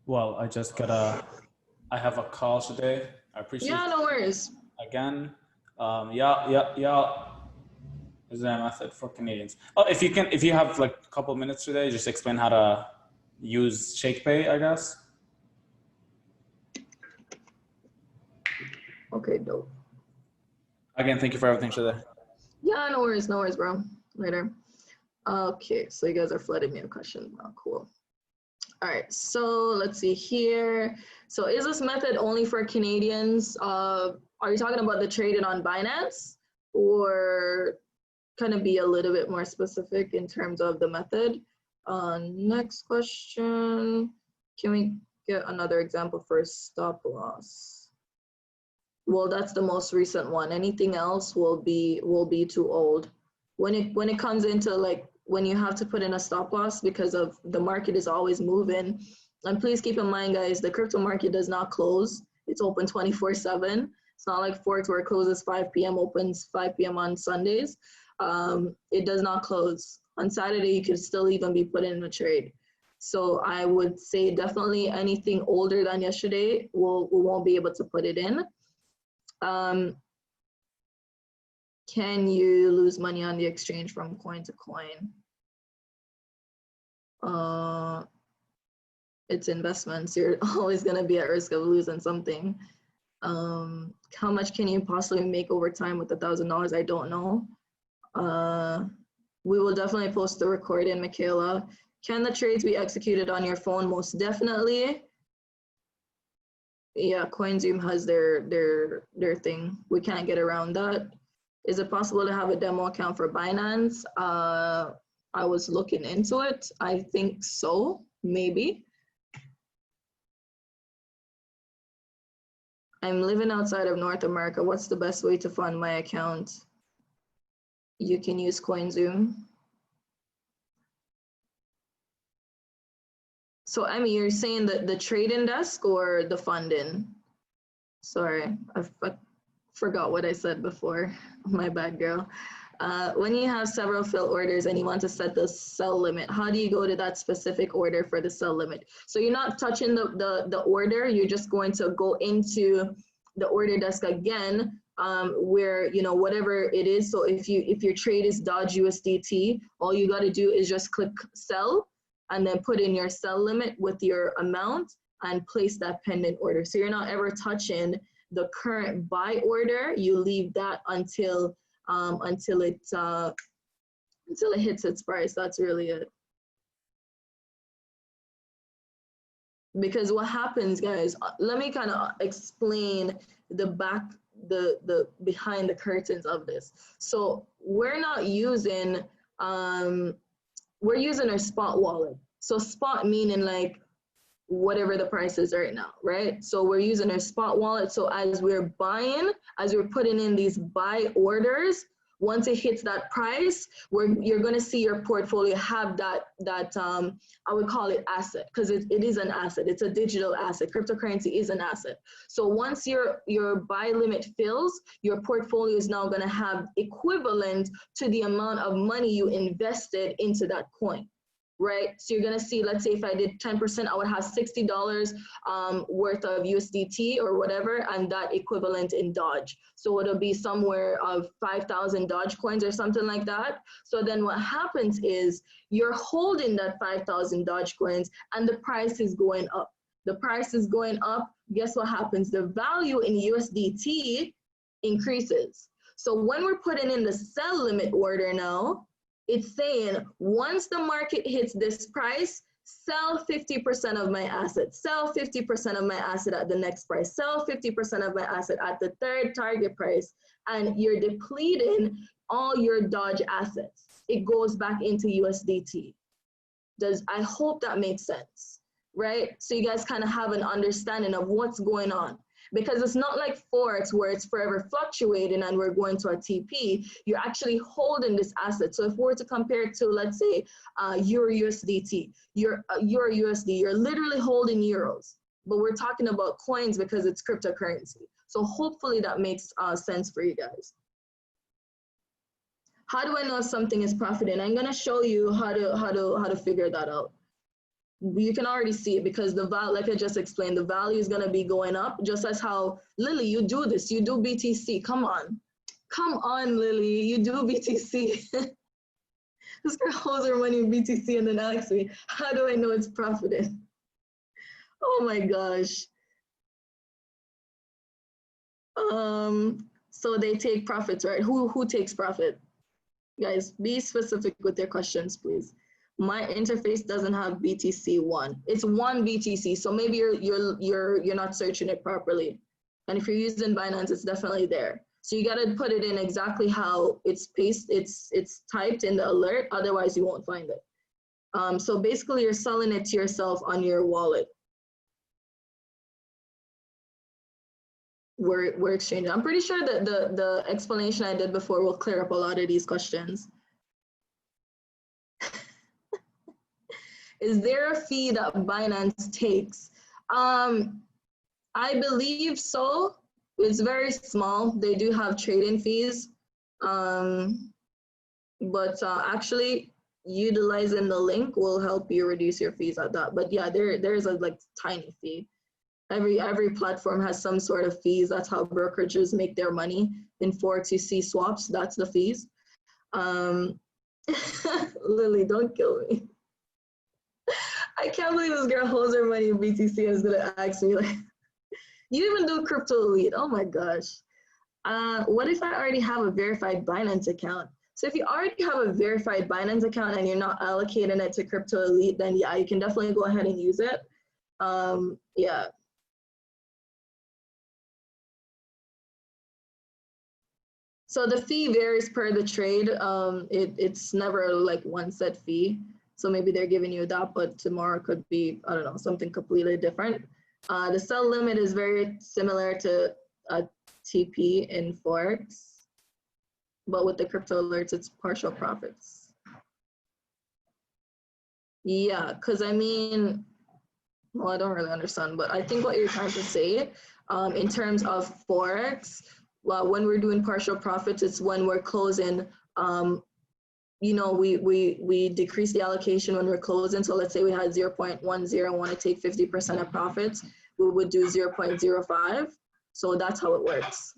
Well, I have a call today. I appreciate Yeah, no worries. again. Yeah. Is there a method for Canadians? Oh, if you have like a couple minutes today, just explain how to use ShakePay, I guess. Okay, dope. Again, thank you for everything today. Yeah, no worries, bro. Later. Okay, so you guys are flooding me with questions now. Cool. All right, so let's see here. So is this method only for Canadians? Are you talking about the trading on Binance, or kind of be a little bit more specific in terms of the method? Next question. Can we get another example for stop loss? Well, that's the most recent one. Anything else will be too old. When it comes into like when you have to put in a stop loss because of the market is always moving. And please keep in mind, guys, the crypto market does not close. It's open 24/7. It's not like Forex where it closes 5 p.m., opens 5 p.m. on Sundays. It does not close. On Saturday, you could still even be put in a trade. So I would say definitely anything older than yesterday, we won't be able to put it in. Can you lose money on the exchange from coin to coin? It's investments. You're always going to be at risk of losing something. How much can you possibly make over time with $1,000? I don't know. We will definitely post the recording, Michaela. Can the trades be executed on your phone? Most definitely. Yeah, CoinZoom has their thing. We can't get around that. Is it possible to have a demo account for Binance? I was looking into it. I think so, maybe. I'm living outside of North America. What's the best way to fund my account? You can use CoinZoom. So, Emmy, you're saying that the trading desk or the funding? Sorry, I forgot what I said before. My bad, girl. When you have several fill orders and you want to set the sell limit, how do you go to that specific order for the sell limit? So you're not touching the order, you're just going to go into the order desk again, where, you know, whatever it is. So if your trade is Dodge USDT, all you got to do is just click sell and then put in your sell limit with your amount and place that pending order. So you're not ever touching the current buy order. You leave that until it hits its price. That's really it. Because what happens, guys, let me kind of explain the behind the curtains of this. So we're not using we're using our spot wallet. So spot meaning like whatever the price is right now, right? So we're using our spot wallet. So as we're buying, as we're putting in these buy orders, once it hits that price, you're going to see your portfolio have that I would call it asset, because it is an asset. It's a digital asset. Cryptocurrency is an asset. So once your buy limit fills, your portfolio is now going to have equivalent to the amount of money you invested into that coin. Right, so you're gonna see, let's say if I did 10%, I would have $60 worth of USDT or whatever, and that equivalent in Dodge. So it'll be somewhere of 5,000 Dodge coins or something like that. So then what happens is you're holding that 5,000 Dodge coins and the price is going up. The price is going up. Guess what happens? The value in USDT increases. So when we're putting in the sell limit order now, it's saying once the market hits this price, sell 50% of my asset, sell 50% of my asset at the next price, sell 50% of my asset at the third target price, and you're depleting all your Dodge assets. It goes back into USDT. I hope that makes sense, right? So you guys kind of have an understanding of what's going on. because it's not like Forex where it's forever fluctuating and we're going to a TP. You're actually holding this asset. So if we were to compare it to, let's say, Euro USDT, Euro USD, you're literally holding euros, but we're talking about coins because it's cryptocurrency. So hopefully that makes sense for you guys. How do I know if something is profiting? I'm gonna show you how to figure that out. You can already see it because the value, like I just explained, the value is gonna be going up, just as how, Lily, you do this, you do BTC, come on, Lily, you do BTC. This girl holds her money in BTC and then asks me, how do I know it's profiting? Oh my gosh. So they take profits, right? Who takes profit? Guys, be specific with your questions, please. My interface doesn't have BTC1. It's one BTC, so maybe you're not searching it properly. And if you're using Binance, it's definitely there. So you gotta put it in exactly how it's typed in the alert, otherwise you won't find it. So basically you're selling it to yourself on your wallet. We're exchanging. I'm pretty sure that the explanation I did before will clear up a lot of these questions. Is there a fee that Binance takes? I believe so. It's very small. They do have trading fees. But actually utilizing the link will help you reduce your fees at that. But yeah, there's a like tiny fee. Every platform has some sort of fees. That's how brokerages make their money. In Forex, you see swaps, that's the fees. Lily, don't kill me. I can't believe this girl holds her money in BTC and is gonna ask me like, you even do crypto elite, oh my gosh. What if I already have a verified Binance account? So if you already have a verified Binance account and you're not allocating it to crypto elite, then yeah, you can definitely go ahead and use it. Yeah. So the fee varies per the trade. It's never like one set fee. So maybe they're giving you that, but tomorrow could be, I don't know, something completely different. The sell limit is very similar to a TP in Forex, but with the crypto alerts, it's partial profits. Yeah, because I mean, well, I don't really understand, but I think what you're trying to say in terms of Forex, well, when we're doing partial profits, it's when we're closing, you know, we decrease the allocation when we're closing. So let's say we had 0.10, want to take 50% of profits, we would do 0.05. So that's how it works.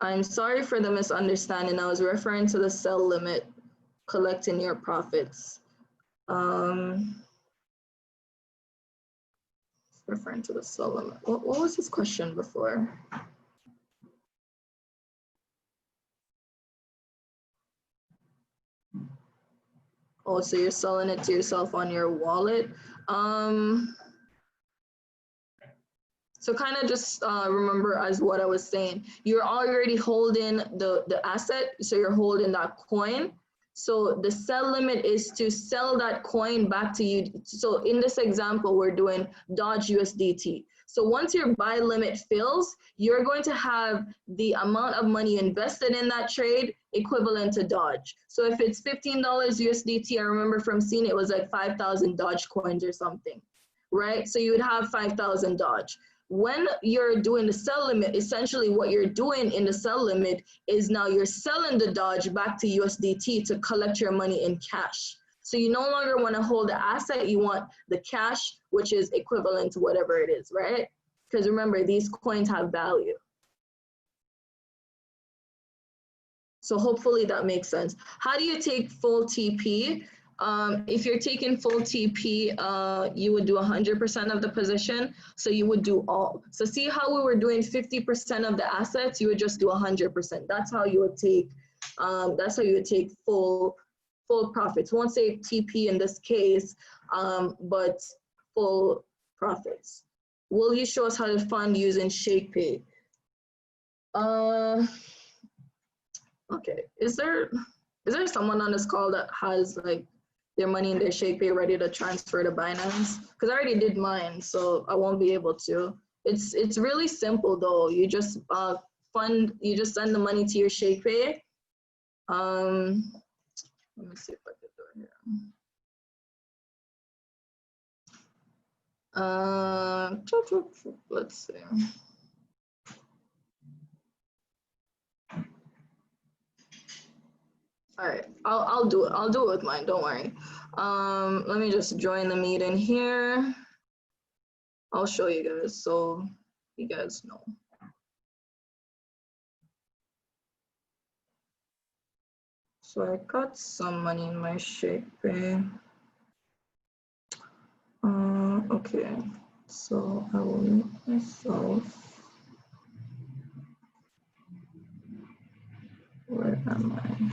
I'm sorry for the misunderstanding. I was referring to the sell limit, collecting your profits. Referring to the sell limit. What was his question before? Oh, so you're selling it to yourself on your wallet. So kind of just remember as what I was saying, you're already holding the asset, so you're holding that coin. So the sell limit is to sell that coin back to you. So in this example, we're doing Dodge USDT. So once your buy limit fills, you're going to have the amount of money invested in that trade equivalent to Dodge. So if it's $15 USDT, I remember from seeing it was like 5,000 Dodge coins or something, right? So you would have 5,000 Dodge. When you're doing the sell limit, essentially what you're doing in the sell limit is now you're selling the Dodge back to USDT to collect your money in cash. So you no longer want to hold the asset, you want the cash, which is equivalent to whatever it is, right? Because remember, these coins have value. So hopefully that makes sense. How do you take full TP? If you're taking full TP, you would do 100% of the position. So you would do all. So see how we were doing 50% of the assets, you would just do 100%. That's how you would take, full profits. Won't say TP in this case, but full profits. Will you show us how to fund using ShakePay? Okay. Is there someone on this call that has like their money in their ShakePay ready to transfer to Binance? Because I already did mine, so I won't be able to. It's really simple though. You just you just send the money to your ShakePay. Let me see if I can do it here. Let's see. All right, I'll do it. I'll do it with mine. Don't worry. Let me just join the meeting here. I'll show you guys so you guys know. So I got some money in my ShakePay. Okay, so I will make myself. Where am I?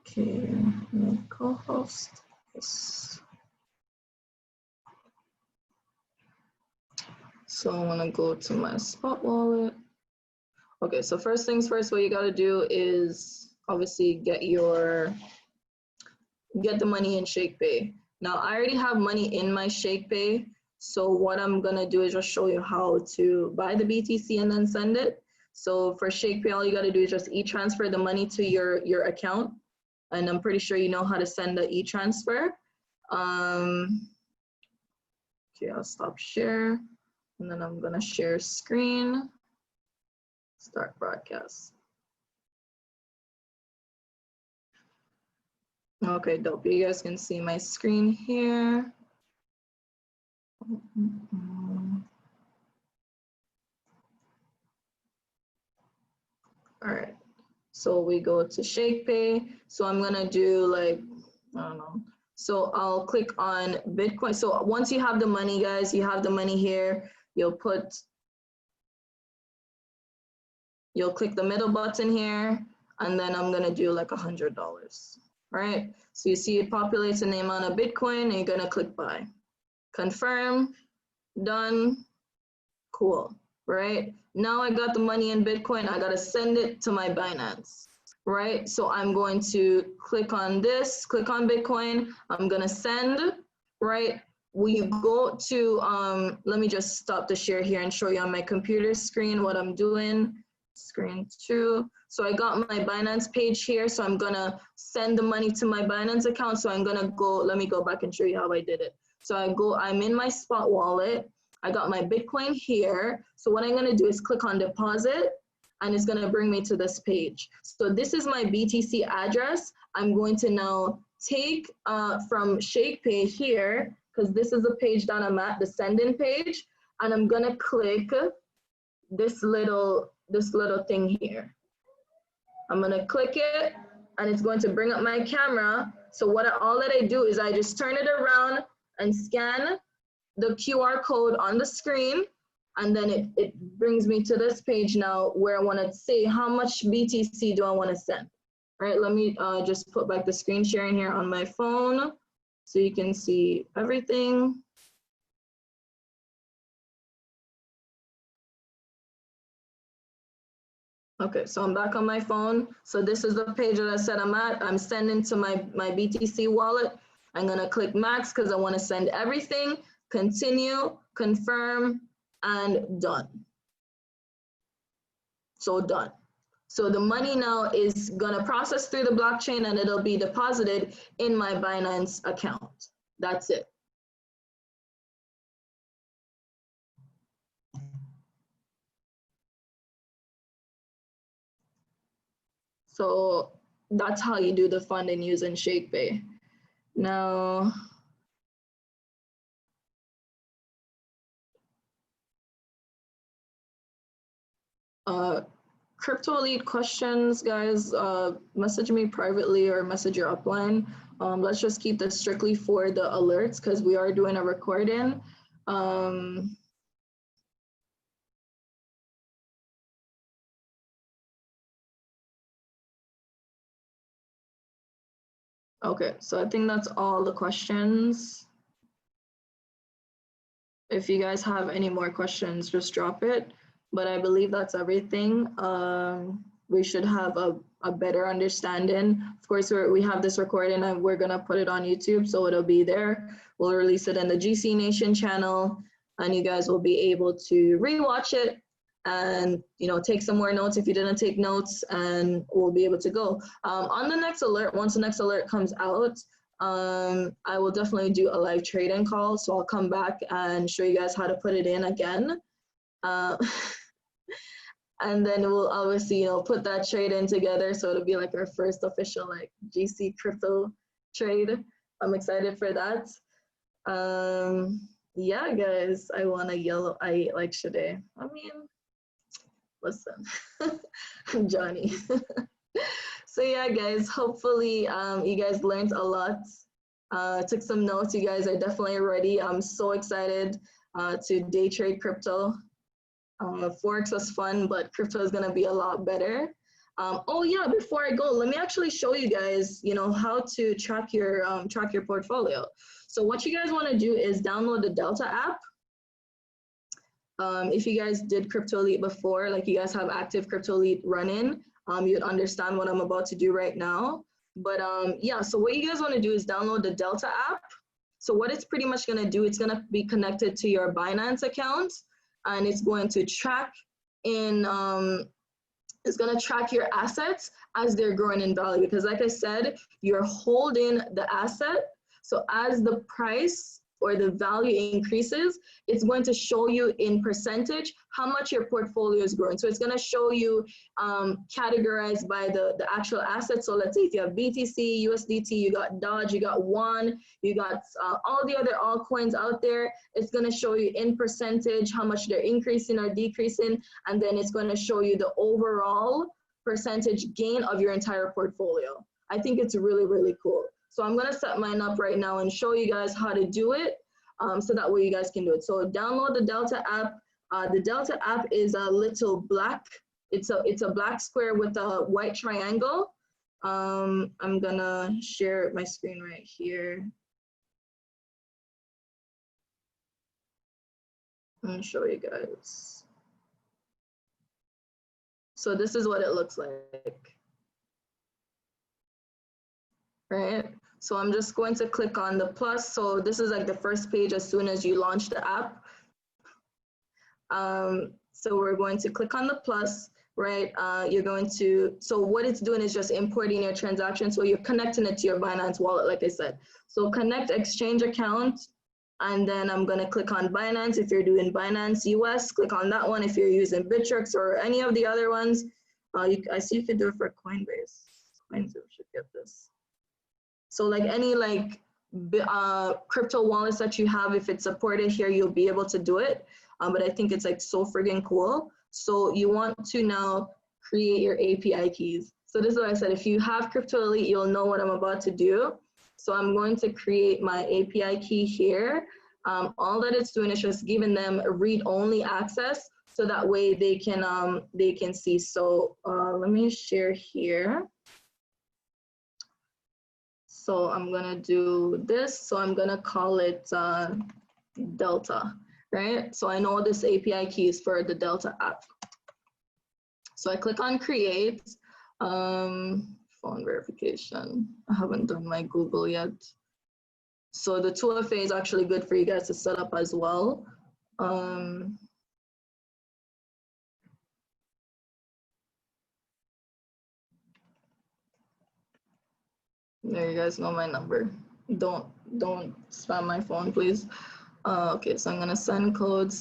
Okay, my co-host is. So I want to go to my spot wallet. Okay, so first things first, what you got to do is obviously get the money in ShakePay. Now I already have money in my ShakePay, so what I'm gonna do is just show you how to buy the BTC and then send it. So for ShakePay, all you got to do is just e-transfer the money to your account, and I'm pretty sure you know how to send the e-transfer. Okay, I'll stop share, and then I'm gonna share screen. Start broadcast. Okay, dope. You guys can see my screen here. All right, so we go to ShakePay. So I'm gonna do like, I don't know. So I'll click on Bitcoin. So once you have the money, guys, you have the money here. You'll click the middle button here, and then I'm gonna do like $100, right? So you see it populates in the amount of Bitcoin, and you're gonna click buy. Confirm, done, cool, right? Now I got the money in Bitcoin, I gotta send it to my Binance, right? So I'm going to click on this, click on Bitcoin, I'm gonna send, right? We go to, let me just stop the share here and show you on my computer screen what I'm doing. Screen 2. So I got my Binance page here, so I'm gonna send the money to my Binance account. So I'm gonna go, let me go back and show you how I did it. So I'm in my spot wallet. I got my Bitcoin here. So what I'm gonna do is click on deposit, and it's gonna bring me to this page. So this is my BTC address. I'm going to now take from ShakePay here, because this is the page that I'm at, the send-in page, and I'm gonna click this little thing here. I'm gonna click it, and it's going to bring up my camera. So all that I do is I just turn it around and scan the QR code on the screen, and then it brings me to this page now where I want to say how much BTC do I want to send. All right, let me just put back the screen sharing here on my phone so you can see everything. Okay, so I'm back on my phone. So this is the page that I said I'm at. I'm sending to my BTC wallet. I'm gonna click max because I want to send everything, continue, confirm, and done. So done. So the money now is gonna process through the blockchain, and it'll be deposited in my Binance account. That's it. So that's how you do the funding using ShakePay. Now, crypto elite questions, guys, message me privately or message your upline. Let's just keep this strictly for the alerts because we are doing a recording. Okay, so I think that's all the questions. If you guys have any more questions, just drop it. but I believe that's everything. We should have a better understanding. Of course, we have this recording and we're gonna put it on YouTube, so it'll be there. We'll release it in the GC Nation channel, and you guys will be able to rewatch it and take some more notes if you didn't take notes, and we'll be able to go. On the next alert, once the next alert comes out, I will definitely do a live trading call. So I'll come back and show you guys how to put it in again. And then we'll obviously, put that trade in together. So it'll be like our first official like GC crypto trade. I'm excited for that. Yeah, guys, I want a yellow. I like Sade. I mean, listen, Johnny. So yeah, guys, hopefully you guys learned a lot. Took some notes. You guys are definitely ready. I'm so excited to day trade crypto. Forex was fun, but crypto is gonna be a lot better. Oh yeah, before I go, let me actually show you guys, how to track your portfolio. So what you guys want to do is download the Delta app. If you guys did Crypto Elite before, like you guys have active Crypto Elite running, you'd understand what I'm about to do right now. But yeah, so what you guys want to do is download the Delta app. So what it's pretty much going to do, it's going to be connected to your Binance account, and it's going to track it's going to track your assets as they're growing in value. Because like I said, you're holding the asset. So as the price or the value increases, it's going to show you in percentage how much your portfolio is growing. So it's going to show you categorized by the actual assets. So let's say if you have BTC, USDT, you got Dodge, you got WON, you got all the other altcoins out there. It's going to show you in percentage how much they're increasing or decreasing. And then it's going to show you the overall percentage gain of your entire portfolio. I think it's really, really cool. So I'm going to set mine up right now and show you guys how to do it, so that way you guys can do it. So download the Delta app. The Delta app is a little black. It's a black square with a white triangle. I'm going to share my screen right here. Let me show you guys. So this is what it looks like. Right? So I'm just going to click on the plus. So this is like the first page as soon as you launch the app. So we're going to click on the plus, right? You're going to, so what it's doing is just importing your transaction. So you're connecting it to your Binance wallet, like I said. So connect exchange account. And then I'm going to click on Binance. If you're doing Binance US, click on that one. If you're using Bittrex or any of the other ones, I see you can do it for Coinbase. Coinbase should get this. So like any crypto wallets that you have, if it's supported here, you'll be able to do it. But I think it's like so friggin' cool. So you want to now create your API keys. So this is what I said, if you have Crypto Elite, you'll know what I'm about to do. So I'm going to create my API key here. All that it's doing is just giving them read-only access, so that way they can see. So let me share here. So I'm gonna do this. So I'm gonna call it Delta, right? So I know this API key is for the Delta app. So I click on create, phone verification. I haven't done my Google yet. So the 2FA is actually good for you guys to set up as well. There, you guys know my number. Don't spam my phone, please. Okay, so I'm gonna send code.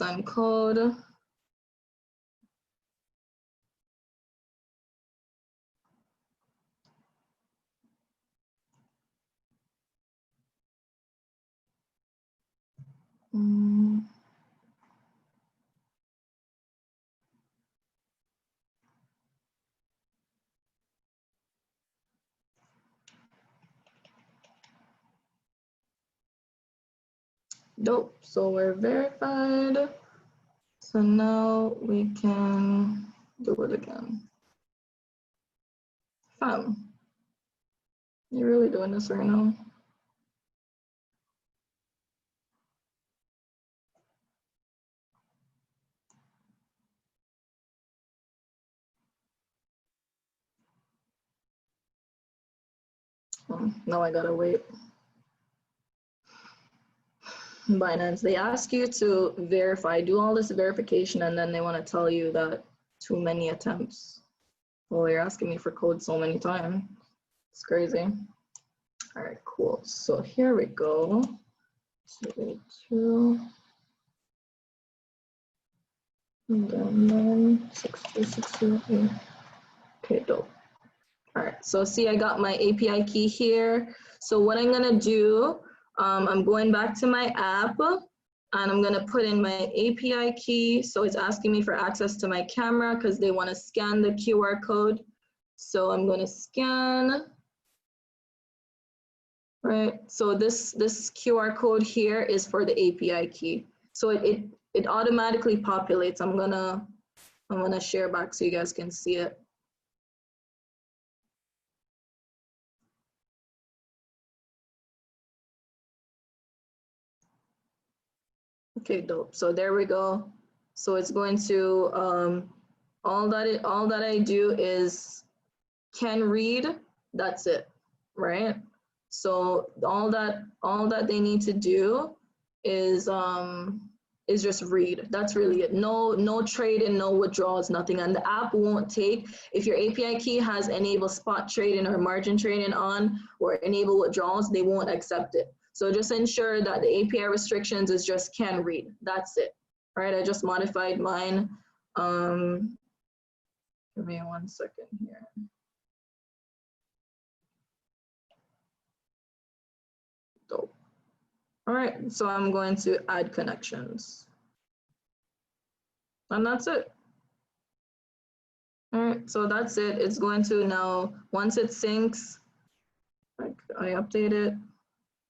Dope, so we're verified. So now we can do it again. Fam, you're really doing this right now? Now I gotta wait. Binance, they ask you to verify, do all this verification, and then they want to tell you that too many attempts. Well, you're asking me for code so many times. It's crazy. All right, cool. So here we go. 282. And then 60. Okay, dope. All right, so see, I got my API key here. So what I'm gonna do, I'm going back to my app and I'm gonna put in my API key. So it's asking me for access to my camera because they wanna scan the QR code. So I'm gonna scan, right? So this QR code here is for the API key. So it automatically populates. I'm gonna share back so you guys can see it. Okay, dope. So there we go. So it's going to all that I do is can read. That's it, right? So all that they need to do is just read. That's really it. No trading, no withdrawals, nothing. And the app won't take, if your API key has enable spot trading or margin trading on or enable withdrawals, they won't accept it. So just ensure that the API restrictions is just can read. That's it. All right, I just modified mine. Give me 1 second here. Dope. All right, so I'm going to add connections. And that's it. All right, so that's it. It's going to now, once it syncs, like I update it.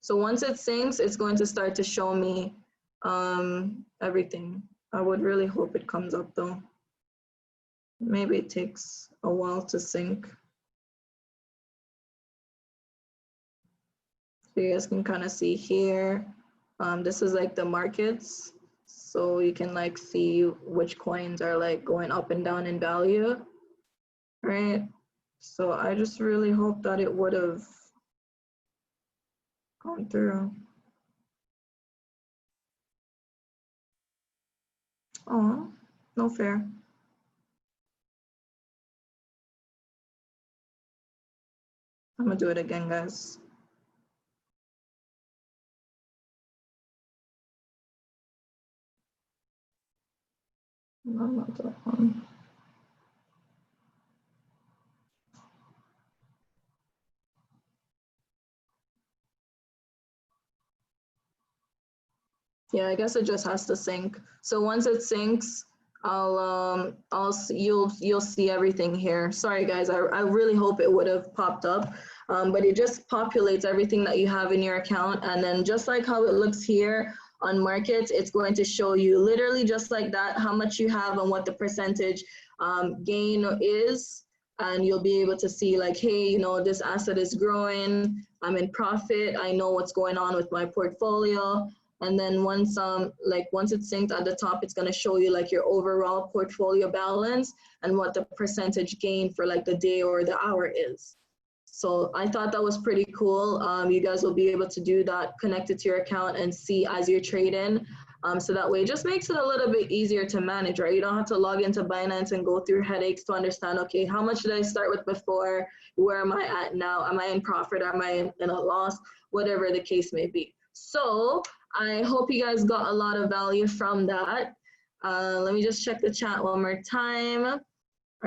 So once it syncs, it's going to start to show me everything. I would really hope it comes up though. Maybe it takes a while to sync. So you guys can kind of see here. This is like the markets. So you can like see which coins are like going up and down in value, right? So I just really hope that it would have gone through. Oh, no fair. I'm gonna do it again, guys. No, not that one. Yeah, I guess it just has to sync. So once it syncs, you'll see everything here. Sorry guys, I really hope it would have popped up, but it just populates everything that you have in your account, and then just like how it looks here on markets, it's going to show you literally just like that how much you have and what the percentage gain is, and you'll be able to see like, hey, you know, this asset is growing, I'm in profit, I know what's going on with my portfolio. And then once it's synced at the top, it's gonna show you like your overall portfolio balance and what the percentage gain for like the day or the hour is. So I thought that was pretty cool. You guys will be able to do that, connect it to your account and see as you're trading. So that way it just makes it a little bit easier to manage, right? You don't have to log into Binance and go through headaches to understand, okay, how much did I start with before? Where am I at now? Am I in profit? Am I in a loss? Whatever the case may be. So I hope you guys got a lot of value from that. Let me just check the chat one more time. All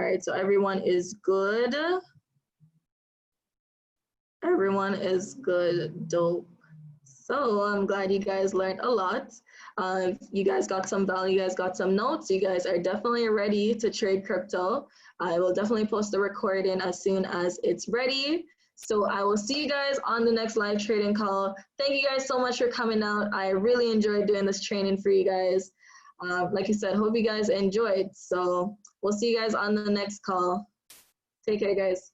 right, so everyone is good. Everyone is good, dope. So I'm glad you guys learned a lot. You guys got some value, you guys got some notes. You guys are definitely ready to trade crypto. I will definitely post the recording as soon as it's ready. So I will see you guys on the next live trading call. Thank you guys so much for coming out. I really enjoyed doing this training for you guys. Like I said, hope you guys enjoyed. So we'll see you guys on the next call. Take care, guys.